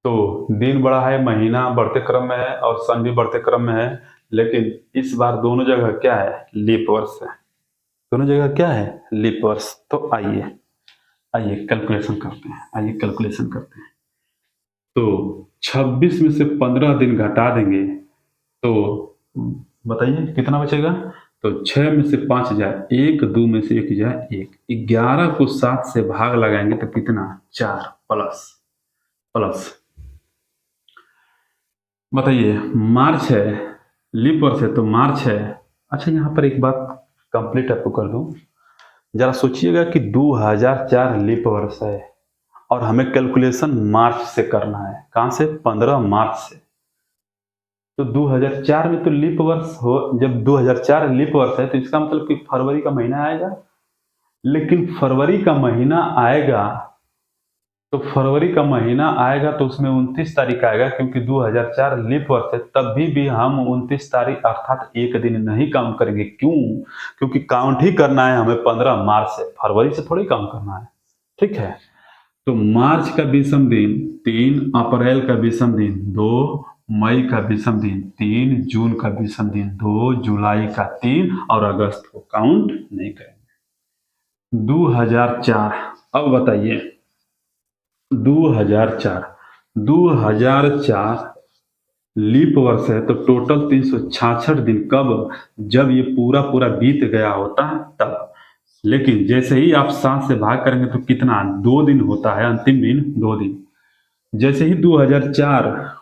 तो दिन बड़ा है, महीना बढ़ते क्रम में है और सन भी बढ़ते क्रम में है, लेकिन इस बार दोनों जगह क्या है, लीप वर्ष है। दोनों जगह क्या है, लीप वर्ष। तो आइए कैलकुलेशन करते हैं, तो 26 में से 15 दिन घटा देंगे तो बताइए कितना बचेगा। तो 6 में से 5 जाए 1, 2 में से 1 जाए 1, 11 को 7 से भाग लगाएंगे तो कितना 4 प्लस प्लस। बताइए मार्च है, लीप वर्ष है तो मार्च है। अच्छा यहाँ पर एक बात कंप्लीट आपको कर दूं, जरा सोचिएगा कि 2004 लीप वर्ष है और हमें कैलकुलेशन मार्च से करना है। कहां से? 15 मार्च से। तो 2004 में तो लीप वर्ष हो, जब 2004 लीप वर्ष है तो इसका मतलब कि फरवरी का महीना आएगा। लेकिन फरवरी का महीना आएगा तो फरवरी का महीना आएगा तो उसमें 29 तारीख आएगा, क्योंकि 2004 लीप वर्ष है। तभी भी हम 29 तारीख अर्थात एक दिन नहीं काउंट करेंगे। क्यों? क्योंकि काउंट ही करना है हमें 15 मार्च से, फरवरी से थोड़ी काउंट करना है। ठीक है, तो मार्च का विषम दिन 3, अप्रैल का विषम दिन 2, मई का विषम दिन 3, जून का विषम दिन 2, जुलाई का 3 और अगस्त को काउंट नहीं करेंगे। 2004। अब बताइए 2004 लीप वर्ष है तो टोटल 366 दिन। कब? जब ये पूरा पूरा बीत गया होता है तब। लेकिन जैसे ही आप 7 से भाग करेंगे तो कितना? 2 दिन होता है, अंतिम दिन 2 दिन। जैसे ही 2004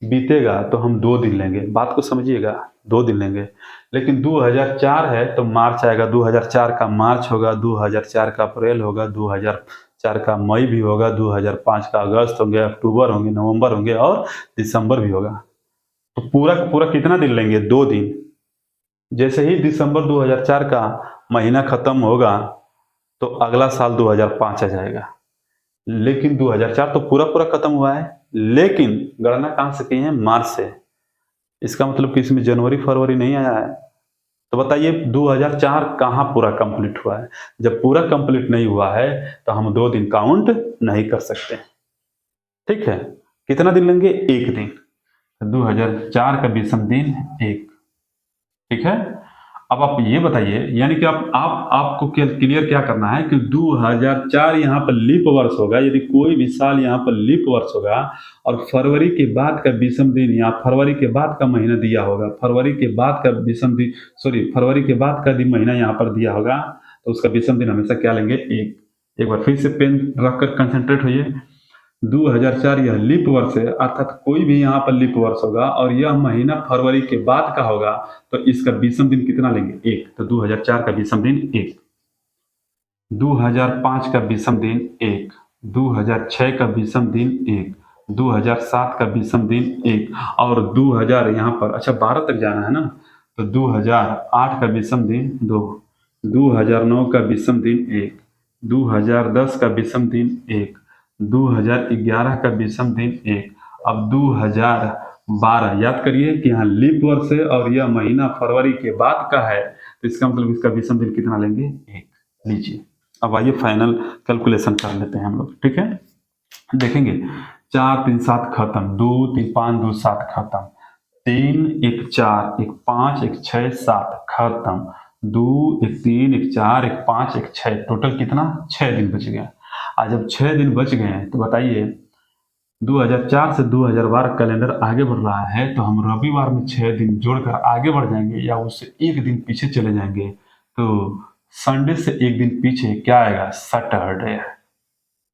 बीतेगा तो हम 2 दिन लेंगे। बात को समझिएगा, 2 दिन लेंगे। लेकिन 2004 है तो मार्च आएगा, 2004 का मार्च होगा, 2004 का अप्रैल होगा, 2004 का मई भी होगा, 2005 का अगस्त होंगे, अक्टूबर होंगे, नवंबर होंगे और दिसंबर भी होगा। तो पूरा पूरा कितना दिन लेंगे? 2 दिन। जैसे ही दिसंबर 2004 का महीना खत्म होगा तो अगला साल 2005 आ जाएगा। लेकिन 2004 तो पूरा पूरा खत्म हुआ है, लेकिन गणना कहां से की है? मार्च से। इसका मतलब कि इसमें जनवरी फरवरी नहीं आया है। तो बताइए 2004 कहां पूरा कंप्लीट हुआ है? जब पूरा कंप्लीट नहीं हुआ है तो हम 2 दिन काउंट नहीं कर सकते। ठीक है, कितना दिन लेंगे? 1 दिन। 2004 का विषम दिन 1। ठीक है, अब आप ये बताइए, यानी कि आपको क्लियर क्या करना है कि 2004 यहाँ पर लीप वर्ष होगा। यदि कोई भी साल यहाँ पर लीप वर्ष होगा और फरवरी के बाद का विषम दिन या फरवरी के बाद का महीना दिया होगा, फरवरी के बाद का विषम दिन, फरवरी के बाद का दिन महीना यहाँ पर दिया होगा, तो उसका विषम दिन हमेशा क्या लेंगे? 1। एक बार फिर से पेन रखकर कंसंट्रेट होइए। 2004 यह लीप वर्ष है, अर्थात कोई भी यहाँ पर लीप वर्ष होगा और यह महीना फरवरी के बाद का होगा, तो इसका विषम दिन कितना लेंगे? 1। तो 2004 का विषम दिन 1। 2005 का विषम दिन 1, 2006 का विषम दिन 1, 2007 का विषम दिन 1 और 2000 यहाँ पर, अच्छा 12 तक जाना है ना, तो 2008 का विषम दिन 2, 2009 का विषम दिन 1, 2010 का विषम दिन 1, 2011 का विषम दिन 1। अब 2012 याद करिए कि यहाँ लीप वर्ष है और यह महीना फरवरी के बाद का है, तो इसका मतलब इसका विषम दिन कितना लेंगे? 1 लीजिए। अब आइए फाइनल कैलकुलेशन कर लेते हैं हम लोग। ठीक है, देखेंगे 4 3 7 खत्म, 2 3 5 2 7 खत्म, 3 1 4 1 5 1 6 7 खत्म, 2 1 3 1 4 1 5 1 6, टोटल कितना? 6 दिन बच गया। आज जब 6 दिन बच गए हैं तो बताइए 2004 से 2012 कैलेंडर आगे बढ़ रहा है, तो हम रविवार में 6 दिन जोड़कर आगे बढ़ जाएंगे या उससे 1 दिन पीछे चले जाएंगे। तो संडे से 1 दिन पीछे क्या आएगा? सैटरडे।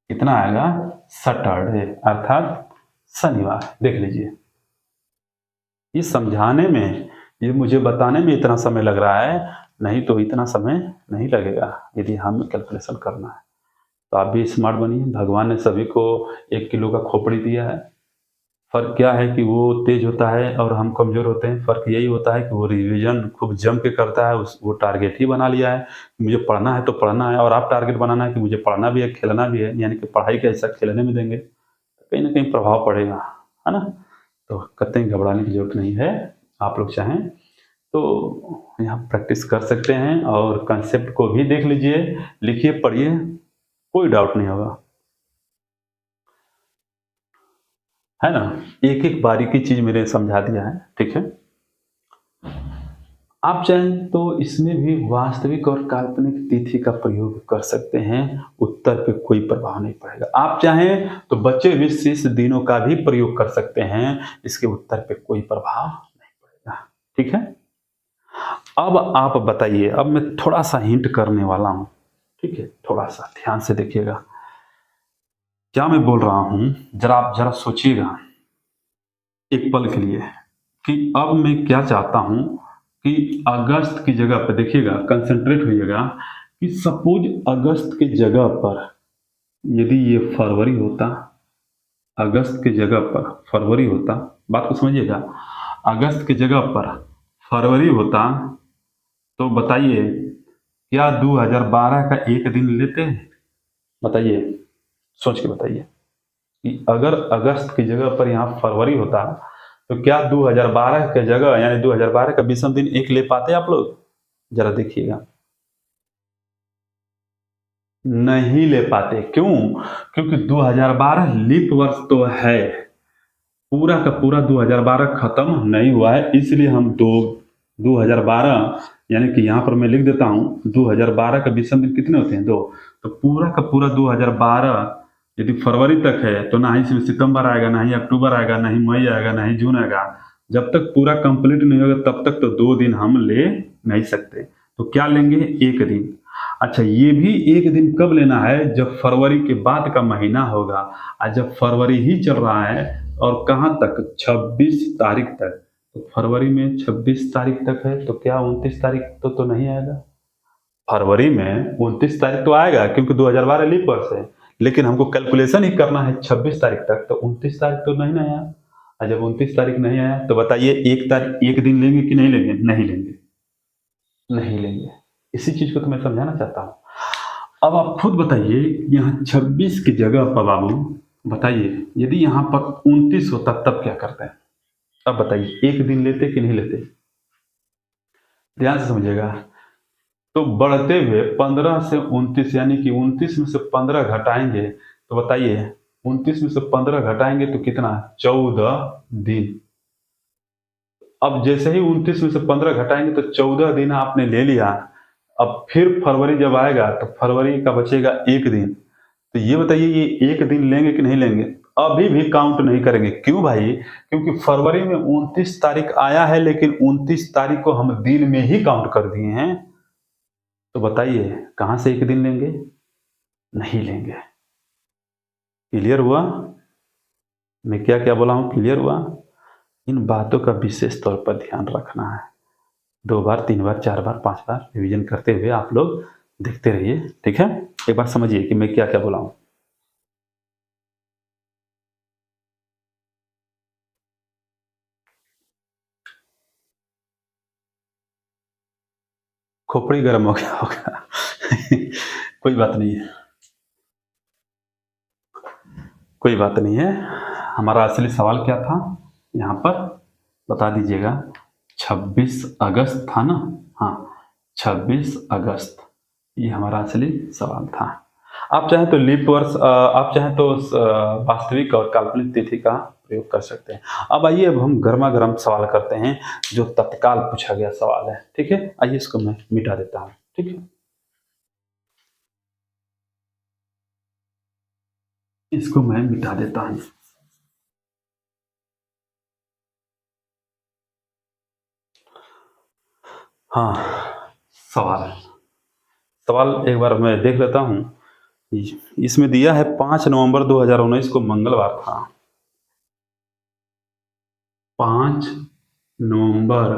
कितना आएगा? सैटरडे अर्थात शनिवार। देख लीजिए, ये समझाने में, ये मुझे बताने में इतना समय लग रहा है, नहीं तो इतना समय नहीं लगेगा यदि हमें कैलकुलेशन करना है। तो आप भी स्मार्ट बनिए। भगवान ने सभी को 1 किलो का खोपड़ी दिया है। फर्क क्या है कि वो तेज होता है और हम कमजोर होते हैं। फर्क यही होता है कि वो रिवीजन खूब जम के करता है, वो टारगेट ही बना लिया है कि मुझे पढ़ना है तो पढ़ना है, और आप टारगेट बनाना है कि मुझे पढ़ना भी है खेलना भी है, यानी कि पढ़ाई का हिस्सा खेलने में देंगे, कहीं ना कहीं प्रभाव पड़ेगा, है ना। तो कतई घबराने की जरूरत नहीं है। आप लोग चाहें तो यहाँ प्रैक्टिस कर सकते हैं और कंसेप्ट को भी देख लीजिए, लिखिए, पढ़िए, कोई डाउट नहीं होगा, है ना। एक एक बारीकी चीज मैंने समझा दिया है। ठीक है, आप चाहें तो इसमें भी वास्तविक और काल्पनिक तिथि का प्रयोग कर सकते हैं, उत्तर पे कोई प्रभाव नहीं पड़ेगा। आप चाहें तो बचे विशेष दिनों का भी प्रयोग कर सकते हैं, इसके उत्तर पे कोई प्रभाव नहीं पड़ेगा। ठीक है, अब आप बताइए, अब मैं थोड़ा सा हिंट करने वाला हूं, ठीक है, थोड़ा सा ध्यान से देखिएगा क्या मैं बोल रहा हूं। आप जरा सोचिएगा एक पल के लिए कि अब मैं क्या चाहता हूं कि अगस्त की जगह पर देखिएगा, कंसंट्रेट होइएगा कि सपोज अगस्त की जगह पर यदि ये फरवरी होता, अगस्त की जगह पर फरवरी होता, बात को समझिएगा, अगस्त की जगह पर फरवरी होता, तो बताइए क्या 2012 का एक दिन लेते हैं? बताइए, सोच के बताइए कि अगर अगस्त की जगह पर यहाँ फरवरी होता तो क्या 2012 की जगह यानी 2012 का 20वां दिन एक ले पाते आप लोग? जरा देखिएगा, नहीं ले पाते। क्यों? क्योंकि 2012 लीप वर्ष तो है, पूरा का पूरा 2012 खत्म नहीं हुआ है, इसलिए हम 2012 यानी कि यहाँ पर मैं लिख देता हूँ 2012 का 20वां दिन कितने होते हैं? 2। तो पूरा का पूरा 2012 यदि फरवरी तक है तो ना ही इसमें सितंबर आएगा, ना ही अक्टूबर आएगा, ना ही मई आएगा, ना ही जून आएगा। जब तक पूरा कंप्लीट नहीं होगा तब तक तो 2 दिन हम ले नहीं सकते। तो क्या लेंगे? एक दिन। अच्छा, ये भी एक दिन कब लेना है? जब फरवरी के बाद का महीना होगा, और जब फरवरी ही चल रहा है और कहाँ तक? 26 तारीख तक। तो फरवरी में 26 तारीख तक है, तो क्या 29 तारीख तो नहीं आएगा? फरवरी में 29 तारीख तो आएगा क्योंकि 2012 लीप वर्ष है, लेकिन हमको कैलकुलेशन ही करना है 26 तारीख तक, तो 29 तारीख तो नहीं आया। और जब 29 तारीख नहीं आया तो बताइए एक दिन लेंगे कि नहीं लेंगे? नहीं लेंगे, नहीं लेंगे। इसी चीज को तो मैं समझाना चाहता हूँ। अब आप खुद बताइए, यहाँ 26 की जगह पर बाबू बताइए यदि यहाँ पर 29 होता तब क्या करते हैं? अब बताइए, एक दिन लेते कि नहीं लेते? ध्यान से समझिएगा। तो बढ़ते हुए 15 से 29 यानी कि 29 में से 15 घटाएंगे तो बताइए 29 में से 15 घटाएंगे तो कितना? 14 दिन। अब जैसे ही 29 में से 15 घटाएंगे तो 14 दिन आपने ले लिया। अब फिर फरवरी जब आएगा तो फरवरी का बचेगा एक दिन। तो ये बताइए ये एक दिन लेंगे कि नहीं लेंगे? अभी भी काउंट नहीं करेंगे। क्यों भाई? क्योंकि फरवरी में 29 तारीख आया है, लेकिन 29 तारीख को हम दिन में ही काउंट कर दिए हैं। तो बताइए कहां से एक दिन लेंगे? नहीं लेंगे। क्लियर हुआ मैं क्या क्या बोला हूं? क्लियर हुआ? इन बातों का विशेष तौर पर ध्यान रखना है। 2 बार 3 बार 4 बार 5 बार रिवीजन करते हुए आप लोग देखते रहिए, ठीक है? एक बार समझिए कि मैं क्या क्या बोला हूं। खोपड़ी गर्म हो गया होगा। कोई बात नहीं है, कोई बात नहीं है। हमारा असली सवाल क्या था यहाँ पर? बता दीजिएगा। 26 अगस्त था ना? हाँ, 26 अगस्त ये हमारा असली सवाल था। आप चाहें तो लीप वर्ष, आप चाहें तो वास्तविक और काल्पनिक तिथि का प्रयोग कर सकते हैं। अब आइए, अब हम गर्मा गर्म सवाल करते हैं जो तत्काल पूछा गया सवाल है, ठीक है? आइए इसको मैं मिटा देता हूँ, ठीक है? इसको मैं मिटा देता हूँ। हाँ, सवाल सवाल एक बार मैं देख लेता हूँ। इसमें दिया है 5 नवंबर 2019 को मंगलवार था। 5 नवंबर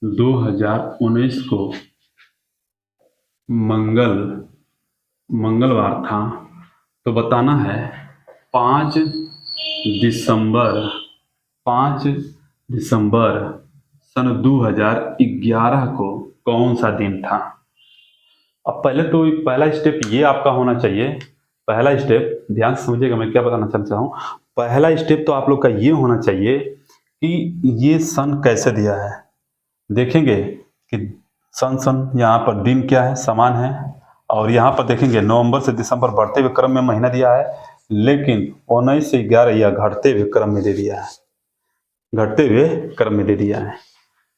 2019 को मंगलवार था। तो बताना है 5 दिसंबर 5 दिसंबर सन 2011 को कौन सा दिन था? अब पहले तो पहला स्टेप ये आपका होना चाहिए। पहला स्टेप ध्यान से समझिएगा मैं क्या बताना चाहता हूँ। पहला स्टेप तो आप लोग का ये होना चाहिए कि ये सन कैसे दिया है। देखेंगे कि सन यहाँ पर दिन क्या है? समान है। और यहाँ पर देखेंगे नवंबर से दिसंबर बढ़ते हुए क्रम में महीना दिया है, लेकिन 19 से 11 यह घटते हुए क्रम में दे दिया है, घटते हुए क्रम में दे दिया है।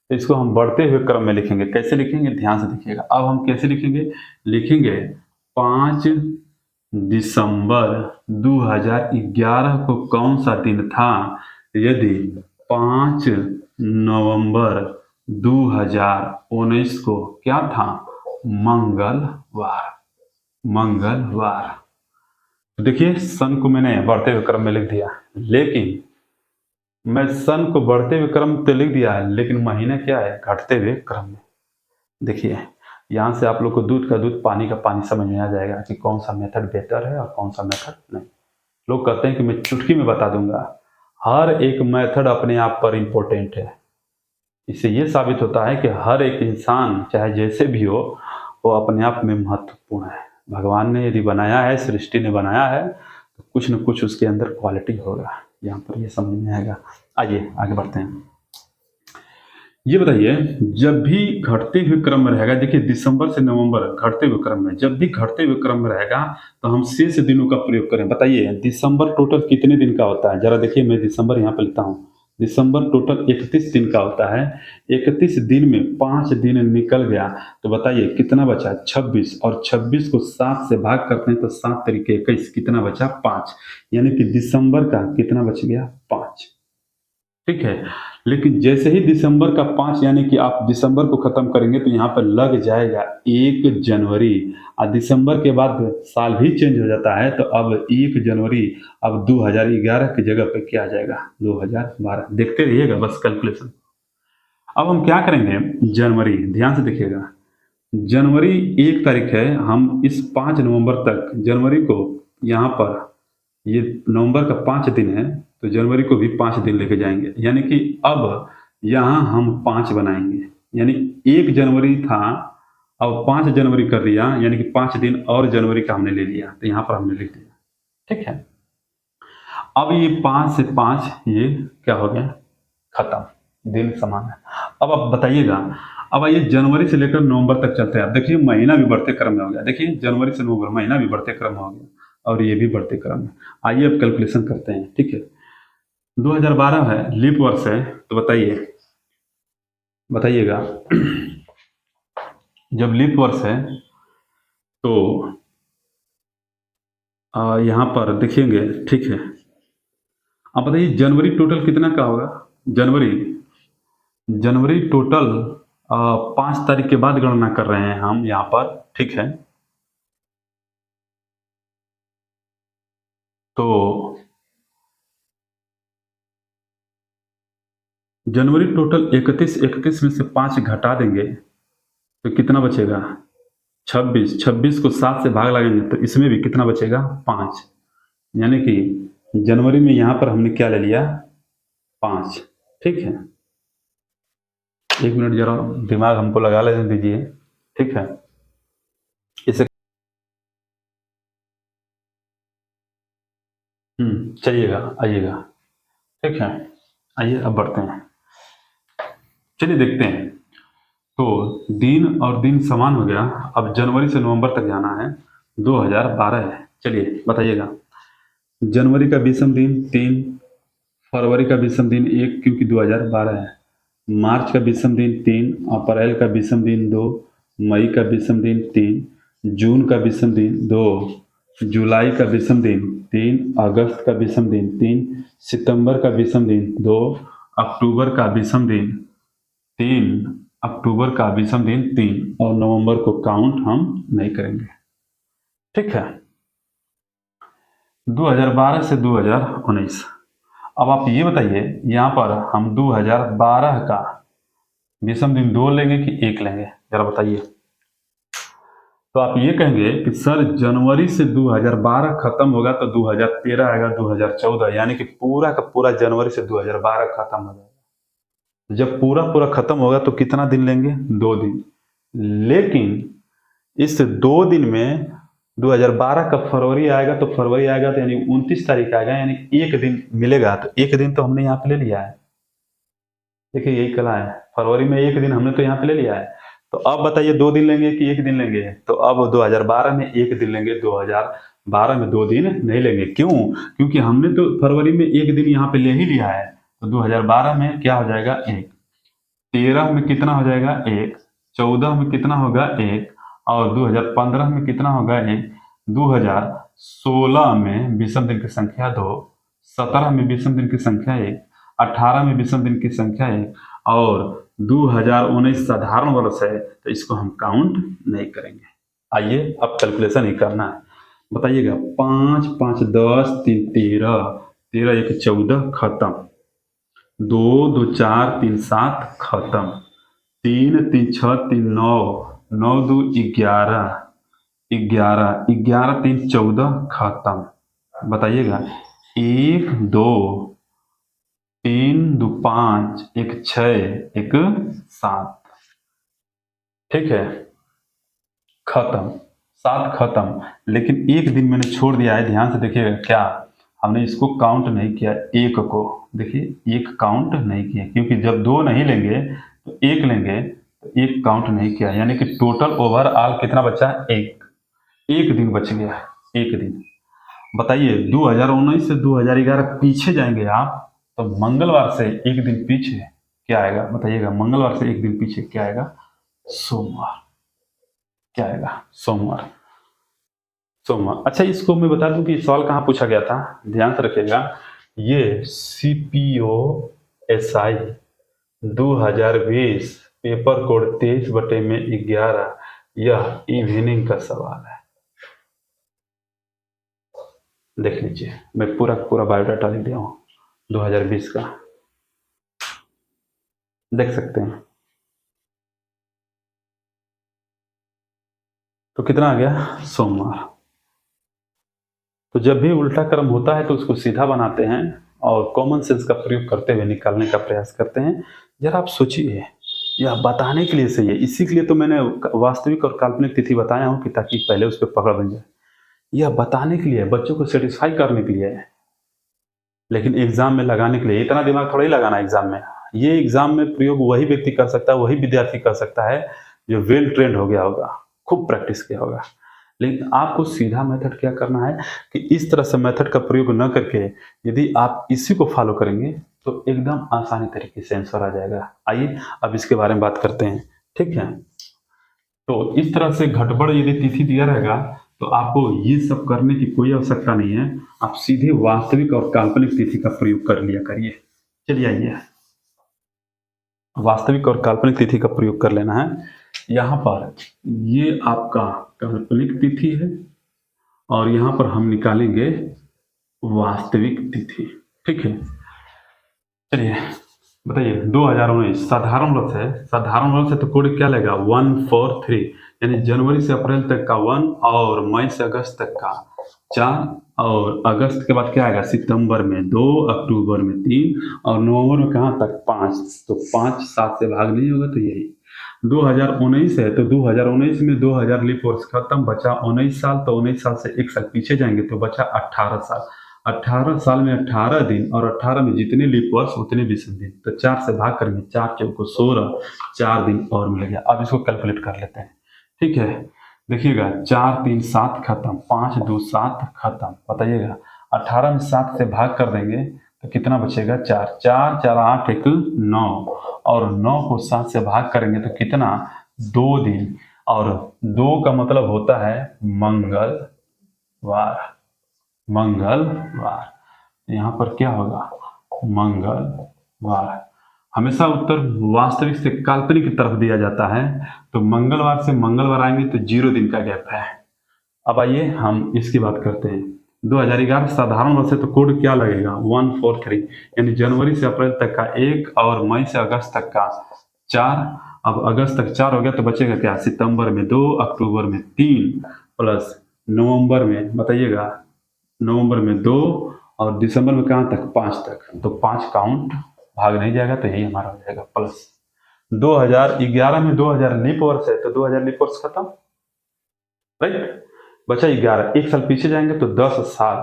तो इसको हम बढ़ते हुए क्रम में लिखेंगे। कैसे लिखेंगे? ध्यान से देखिएगा। अब हम कैसे लिखेंगे? लिखेंगे 5 दिसंबर 2011 को कौन सा दिन था? यदि 5 नवंबर 2019 को क्या था? मंगलवार। मंगलवार। तो देखिए सन को मैंने बढ़ते हुए क्रम में लिख दिया, लेकिन मैं सन को बढ़ते हुए क्रम तो लिख दिया है, लेकिन महीना क्या है? घटते हुए क्रम में। देखिए यहाँ से आप लोग को दूध का दूध पानी का पानी समझ में आ जाएगा कि कौन सा मेथड बेहतर है और कौन सा मेथड नहीं। लोग कहते हैं कि मैं चुटकी में बता दूंगा। हर एक मेथड अपने आप पर इम्पोर्टेंट है। इससे ये साबित होता है कि हर एक इंसान चाहे जैसे भी हो वो अपने आप में महत्वपूर्ण है। भगवान ने यदि बनाया है, सृष्टि ने बनाया है, तो कुछ न कुछ उसके अंदर क्वालिटी होगा। यहाँ पर ये समझ में आएगा। आइए आगे बढ़ते हैं। ये बताइए, जब भी घटते हुए क्रम में रहेगा, देखिए दिसंबर से नवंबर घटते हुए क्रम में, जब भी घटते हुए क्रम में रहेगा तो हम शेष दिनों का प्रयोग करें। बताइए दिसंबर टोटल कितने दिन का होता है? जरा देखिए, मैं दिसंबर यहाँ पे लिखता हूँ। दिसंबर टोटल 31 दिन का होता है। 31 दिन में 5 दिन निकल गया, तो बताइए कितना बचा? 26। और 26 को 7 से भाग करते हैं तो 7 तरीके 21, कितना बचा? 5। यानी कि दिसंबर का कितना बच गया? 5। ठीक है। लेकिन जैसे ही दिसंबर का 5 यानी कि आप दिसंबर को खत्म करेंगे तो यहाँ पर लग जाएगा 1 जनवरी। और दिसंबर के बाद साल भी चेंज हो जाता है, तो अब 1 जनवरी अब 2011 की जगह पे क्या आ जाएगा? 2012। देखते रहिएगा बस कैलकुलेशन। अब हम क्या करेंगे? जनवरी, ध्यान से देखिएगा। जनवरी 1 तारीख है, हम इस 5 नवंबर तक जनवरी को यहाँ पर, ये नवंबर का 5 दिन है तो जनवरी को भी 5 दिन लेके जाएंगे। यानी कि अब यहाँ हम 5 बनाएंगे, यानी 1 जनवरी था, अब 5 जनवरी कर दिया, यानी कि 5 दिन और जनवरी का हमने ले लिया, तो यहाँ पर हमने लिख दिया। ठीक है। अब ये 5 से 5 ये क्या हो गया? खत्म, दिन समान है। अब आप बताइएगा, अब आइए जनवरी से लेकर नवंबर तक चलते हैं। आप देखिए महीना भी बढ़ते क्रम में हो गया। देखिए जनवरी से नवंबर महीना भी बढ़ते क्रम में हो गया, और ये भी बढ़ते क्रम में। आइए अब कैलकुलेशन करते हैं। ठीक है, 2012 है, लीप वर्ष है, तो बताइएगा जब लीप वर्ष है तो यहाँ पर देखिएंगे। ठीक है, अब बताइए जनवरी टोटल कितना का होगा? जनवरी टोटल 5 तारीख के बाद गणना कर रहे हैं हम यहाँ पर। ठीक है, तो जनवरी टोटल 31 में से 5 घटा देंगे तो कितना बचेगा? 26। 26 को 7 से भाग लगेंगे तो इसमें भी कितना बचेगा? 5। यानी कि जनवरी में यहाँ पर हमने क्या ले लिया? 5। ठीक है, 1 मिनट जरा दिमाग हमको लगा लेने दीजिए। ठीक है, इसे चलिएगा, आइएगा। ठीक है, आइए अब बढ़ते हैं। चलिए देखते हैं। तो दिन और दिन समान हो गया। अब जनवरी से नवंबर तक जाना है, 2012 है। चलिए बताइएगा, जनवरी का 20वां दिन 3, फरवरी का 20वां दिन 1 क्योंकि 2012 है, मार्च का 20वां दिन 3, अप्रैल का 20वां दिन 2, मई का 20वां दिन 3, जून का 20वां दिन 2, जुलाई का 20वां दिन 3, अगस्त का 20वां दिन 3, सितंबर का 20वां दिन 2, अक्टूबर का 20वां दिन 3, अक्टूबर का 20वां दिन 3, और नवंबर को काउंट हम नहीं करेंगे। ठीक है, 2012 से 2019। अब आप ये बताइए, यहाँ पर हम 2012 का 20वां दिन 2 लेंगे कि 1 लेंगे? जरा बताइए। तो आप ये कहेंगे कि सर जनवरी से 2012 खत्म होगा तो 2013 आएगा, 2014, यानी कि पूरा का पूरा जनवरी से 2012 खत्म हो जाएगा। जब पूरा खत्म होगा तो कितना दिन लेंगे? 2 दिन। लेकिन इस 2 दिन में 2012 का फरवरी आएगा तो यानी 29 तारीख आएगा, यानी 1 दिन मिलेगा, तो 1 दिन तो हमने यहाँ पे ले लिया है। देखिए यही कला है, फरवरी में 1 दिन हमने तो यहाँ पे ले लिया है। तो अब बताइए 2 दिन लेंगे कि 1 दिन लेंगे? तो अब 2012 में 1 दिन लेंगे, 2012 में 2 दिन नहीं लेंगे। क्यों? क्योंकि हमने तो फरवरी में 1 दिन यहाँ पे ले ही लिया है, तो 2012 में क्या हो जाएगा? 1। 13 में कितना हो जाएगा? 1। 14 में कितना होगा? 1। और 2015 में कितना होगा? 1। 2016 में 20वां दिन की संख्या 2, 17 में 20वां दिन की संख्या 1, 18 में 20वां दिन की संख्या 1, और 2019 साधारण वर्ष है तो इसको हम काउंट नहीं करेंगे। आइए अब कैलकुलेशन ही करना है। बताइएगा 5 5 10 3 13 13 1 14 खत्म, 2 2 4 3 7 खत्म, 3 3 6 3 9 9 2 11 11 11 3 14 खत्म। बताइएगा 1 2 3 2 5 1 6 1 7, ठीक है, खत्म, 7 खत्म। लेकिन एक दिन मैंने छोड़ दिया है, ध्यान से देखिएगा, क्या हमने इसको काउंट नहीं किया, एक को देखिए, एक काउंट नहीं किया, क्योंकि जब 2 नहीं लेंगे तो 1 लेंगे, तो 1 काउंट नहीं किया, यानी कि टोटल ओवरऑल कितना बचा, एक दिन बच गया, एक दिन। बताइए 2019 से 2011 पीछे जाएंगे आप तो मंगलवार से एक दिन पीछे क्या आएगा, बताइएगा, मंगलवार से एक दिन पीछे क्या आएगा, सोमवार। क्या आएगा, सोमवार, सोमवार। अच्छा, इसको मैं बता दूं कि सवाल कहाँ पूछा गया था, ध्यान से रखिएगा। ये CPO-SI 2020 पेपर कोड 23/11, यह इवनिंग का सवाल है। देख लीजिए, मैं पूरा बायोडाटा लिख दिया हूँ 2020 का, देख सकते हैं। तो कितना आ गया, सोमवार। तो जब भी उल्टा क्रम होता है तो उसको सीधा बनाते हैं और कॉमन सेंस का प्रयोग करते हुए निकालने का प्रयास करते हैं। जरा आप सोचिए, यह बताने के लिए सही है, इसी के लिए तो मैंने वास्तविक और काल्पनिक तिथि बताया हूँ कि ताकि पहले उस पर पकड़ बन जाए। यह बताने के लिए, बच्चों को सेटिस्फाई करने के लिए है, लेकिन एग्जाम में लगाने के लिए इतना दिमाग थोड़ा ही लगाना एग्जाम में। ये एग्जाम में प्रयोग वही व्यक्ति कर सकता है, वही विद्यार्थी कर सकता है जो वेल ट्रेंड हो गया होगा, खूब प्रैक्टिस किया होगा। लेकिन आपको सीधा मेथड क्या करना है कि इस तरह से मेथड का प्रयोग न करके यदि आप इसी को फॉलो करेंगे तो एकदम आसानी तरीके से आंसर आ जाएगा। आइए अब इसके बारे में बात करते हैं, ठीक है। तो इस तरह से घटबड़ यदि तिथि दिया रहेगा तो आपको ये सब करने की कोई आवश्यकता नहीं है, आप सीधे वास्तविक और काल्पनिक तिथि का प्रयोग कर लिया करिए। चलिए आइए, वास्तविक और काल्पनिक तिथि का प्रयोग कर लेना है। यहाँ पर ये आपका काल्पनिक तिथि है और यहाँ पर हम निकालेंगे वास्तविक तिथि, ठीक है। चलिए बताइए, 2019 साधारण वर्ष है, साधारण वर्ष है तो कोड क्या लगेगा, 143, यानी जनवरी से अप्रैल तक का 1 और मई से अगस्त तक का 4, और अगस्त के बाद क्या आएगा, सितंबर में 2, अक्टूबर में 3 और नवंबर में कहाँ तक 5। तो 5 7 से भाग नहीं होगा, तो यही 2019 है तो 2019 में 2000 लीप वर्ष खत्म, बचा 19 साल, तो 19 साल से एक साल पीछे जाएंगे तो बचा 18 साल। 18 साल में 18 दिन और 18 में जितने लीप वर्ष उतने विषम दिन, तो 4 से भाग करेंगे, 4 चौको 16, 4 दिन और मिल गया। अब इसको कैलकुलेट कर लेते हैं, ठीक है। देखिएगा 4 3 7 खत्म, 5 2 7 खत्म। बताइएगा 18 में 7 से भाग कर देंगे तो कितना बचेगा, 4 4 4 8 1 9, और 9 को 7 से भाग करेंगे तो कितना, 2 दिन, और 2 का मतलब होता है मंगलवार, मंगलवार। यहाँ पर क्या होगा, मंगलवार। हमेशा उत्तर वास्तविक से काल्पनिक की तरफ दिया जाता है, तो मंगलवार से मंगलवार आएंगे तो 0 दिन का गैप है। अब आइए हम इसकी बात करते हैं। 2011 साधारण वर्ष है तो कोड क्या लगेगा, 143, यानी जनवरी से अप्रैल तक का 1 और मई से अगस्त तक का 4। अब अगस्त तक 4 हो गया तो बचेगा क्या, सितंबर में 2, अक्टूबर में 3 प्लस नवंबर में, बताइएगा नवंबर में 2 और दिसंबर में कहाँ तक, 5 तक, तो 5 काउंट भाग नहीं जाएगा, तो यही हमारा हो जाएगा प्लस। 2011 में 2000 लीप वर्ष है तो 2000 लीप वर्ष खत्म, राइट, बचा 11, एक साल पीछे जाएंगे तो 10 साल,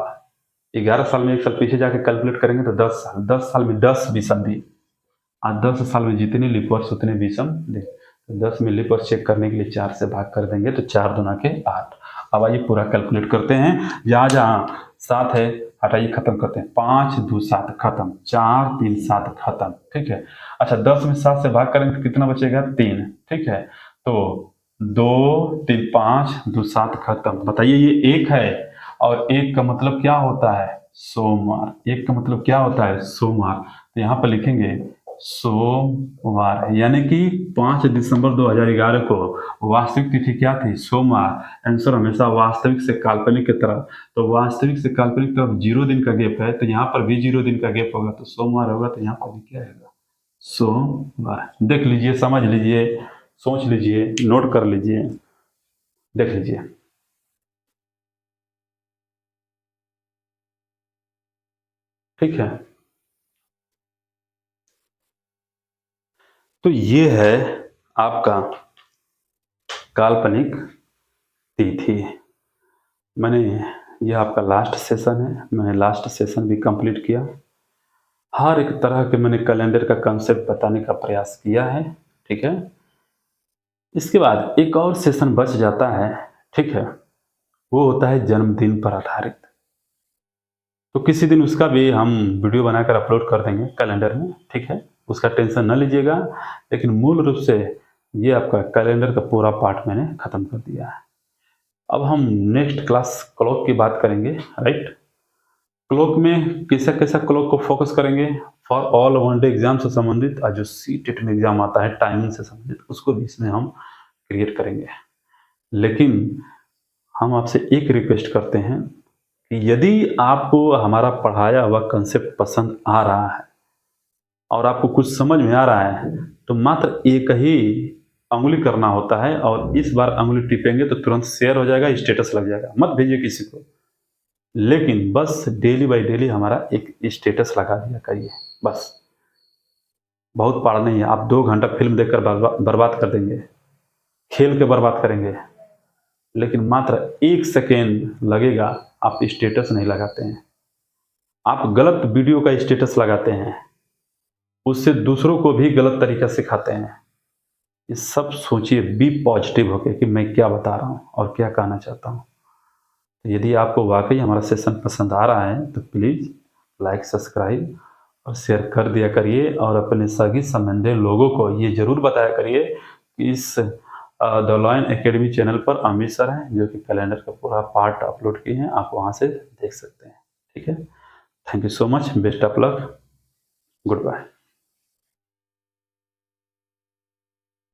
11 साल में एक साल पीछे जाके कैलकुलेट करेंगे तो 10 साल, 10 साल में 10 विषम दिन, और 10 साल में जितने लीप वर्ष उतने विषम दिन, तो 10 में लीप वर्ष चेक करने के लिए 4 से भाग कर देंगे तो 4 दूना के 8। अब आइए पूरा कैलकुलेट करते हैं, जहाँ जहाँ 7 है हटाइए, खत्म करते हैं, 5 2 7 खत्म, 4 3 7 खत्म, ठीक है। अच्छा 10 में 7 से भाग करेंगे तो कितना बचेगा, 3, ठीक है। तो 2 3 5 2 7 खत्म। बताइए ये 1 है और 1 का मतलब क्या होता है, सोमवार, 1 का मतलब क्या होता है, सोमवार। तो यहाँ पर लिखेंगे सोमवार, यानी कि 5 दिसंबर 2011 को वास्तविक तिथि क्या थी? सोमवार। आंसर हमेशा वास्तविक से काल्पनिक की तरफ, तो वास्तविक से काल्पनिक की तरफ 0 दिन का गैप है, तो यहाँ पर भी 0 दिन का गैप होगा, तो सोमवार होगा, तो यहाँ पर भी क्या आएगा? सोमवार। देख लीजिए, समझ लीजिए, सोच लीजिए, नोट कर लीजिए, देख लीजिए। ठीक है, तो ये है आपका काल्पनिक तिथि। मैंने, ये आपका लास्ट सेशन है, मैंने लास्ट सेशन भी कंप्लीट किया। हर एक तरह के मैंने कैलेंडर का कंसेप्ट बताने का प्रयास किया है। ठीक है, इसके बाद एक और सेशन बच जाता है। ठीक है, वो होता है जन्मदिन पर आधारित। तो किसी दिन उसका भी हम वीडियो बनाकर अपलोड कर देंगे कैलेंडर में। ठीक है, उसका टेंशन न लीजिएगा, लेकिन मूल रूप से ये आपका कैलेंडर का पूरा पार्ट मैंने खत्म कर दिया है। अब हम नेक्स्ट क्लास क्लॉक की बात करेंगे। राइट, क्लॉक में कैसा कैसा क्लॉक को फोकस करेंगे? For all one day exam से संबंधित, और जो सीटेट में एग्जाम आता है टाइमिंग से संबंधित, उसको भी इसमें हम क्रिएट करेंगे। लेकिन हम आपसे एक रिक्वेस्ट करते हैं कि यदि आपको हमारा पढ़ाया हुआ कंसेप्ट पसंद आ रहा है और आपको कुछ समझ में आ रहा है, तो मात्र एक ही अंगुली करना होता है, और इस बार अंगुली टिपेंगे तो तुरंत शेयर हो जाएगा, स्टेटस लग जाएगा। मत भेजिए किसी को, लेकिन बस डेली बाय डेली हमारा एक स्टेटस लगा दिया करिए बस। बहुत पढ़ नहीं है, आप 2 घंटा फिल्म देखकर बर्बाद कर देंगे, खेल के बर्बाद करेंगे, लेकिन मात्र 1 सेकेंड लगेगा, आप स्टेटस नहीं लगाते हैं, आप गलत वीडियो का स्टेटस लगाते हैं, उससे दूसरों को भी गलत तरीका सिखाते हैं। ये सब सोचिए, बी पॉजिटिव होकर कि मैं क्या बता रहा हूँ और क्या कहना चाहता हूँ। यदि आपको वाकई हमारा सेशन पसंद आ रहा है तो प्लीज़ लाइक, सब्सक्राइब और शेयर कर दिया करिए, और अपने सभी संबंधित लोगों को ये ज़रूर बताया करिए कि इस द लॉयन एकेडमी चैनल पर अमित सर हैं, जो कि कैलेंडर का पूरा पार्ट अपलोड किए हैं, आप वहाँ से देख सकते हैं। ठीक है, thank you so much, best of luck, good bye.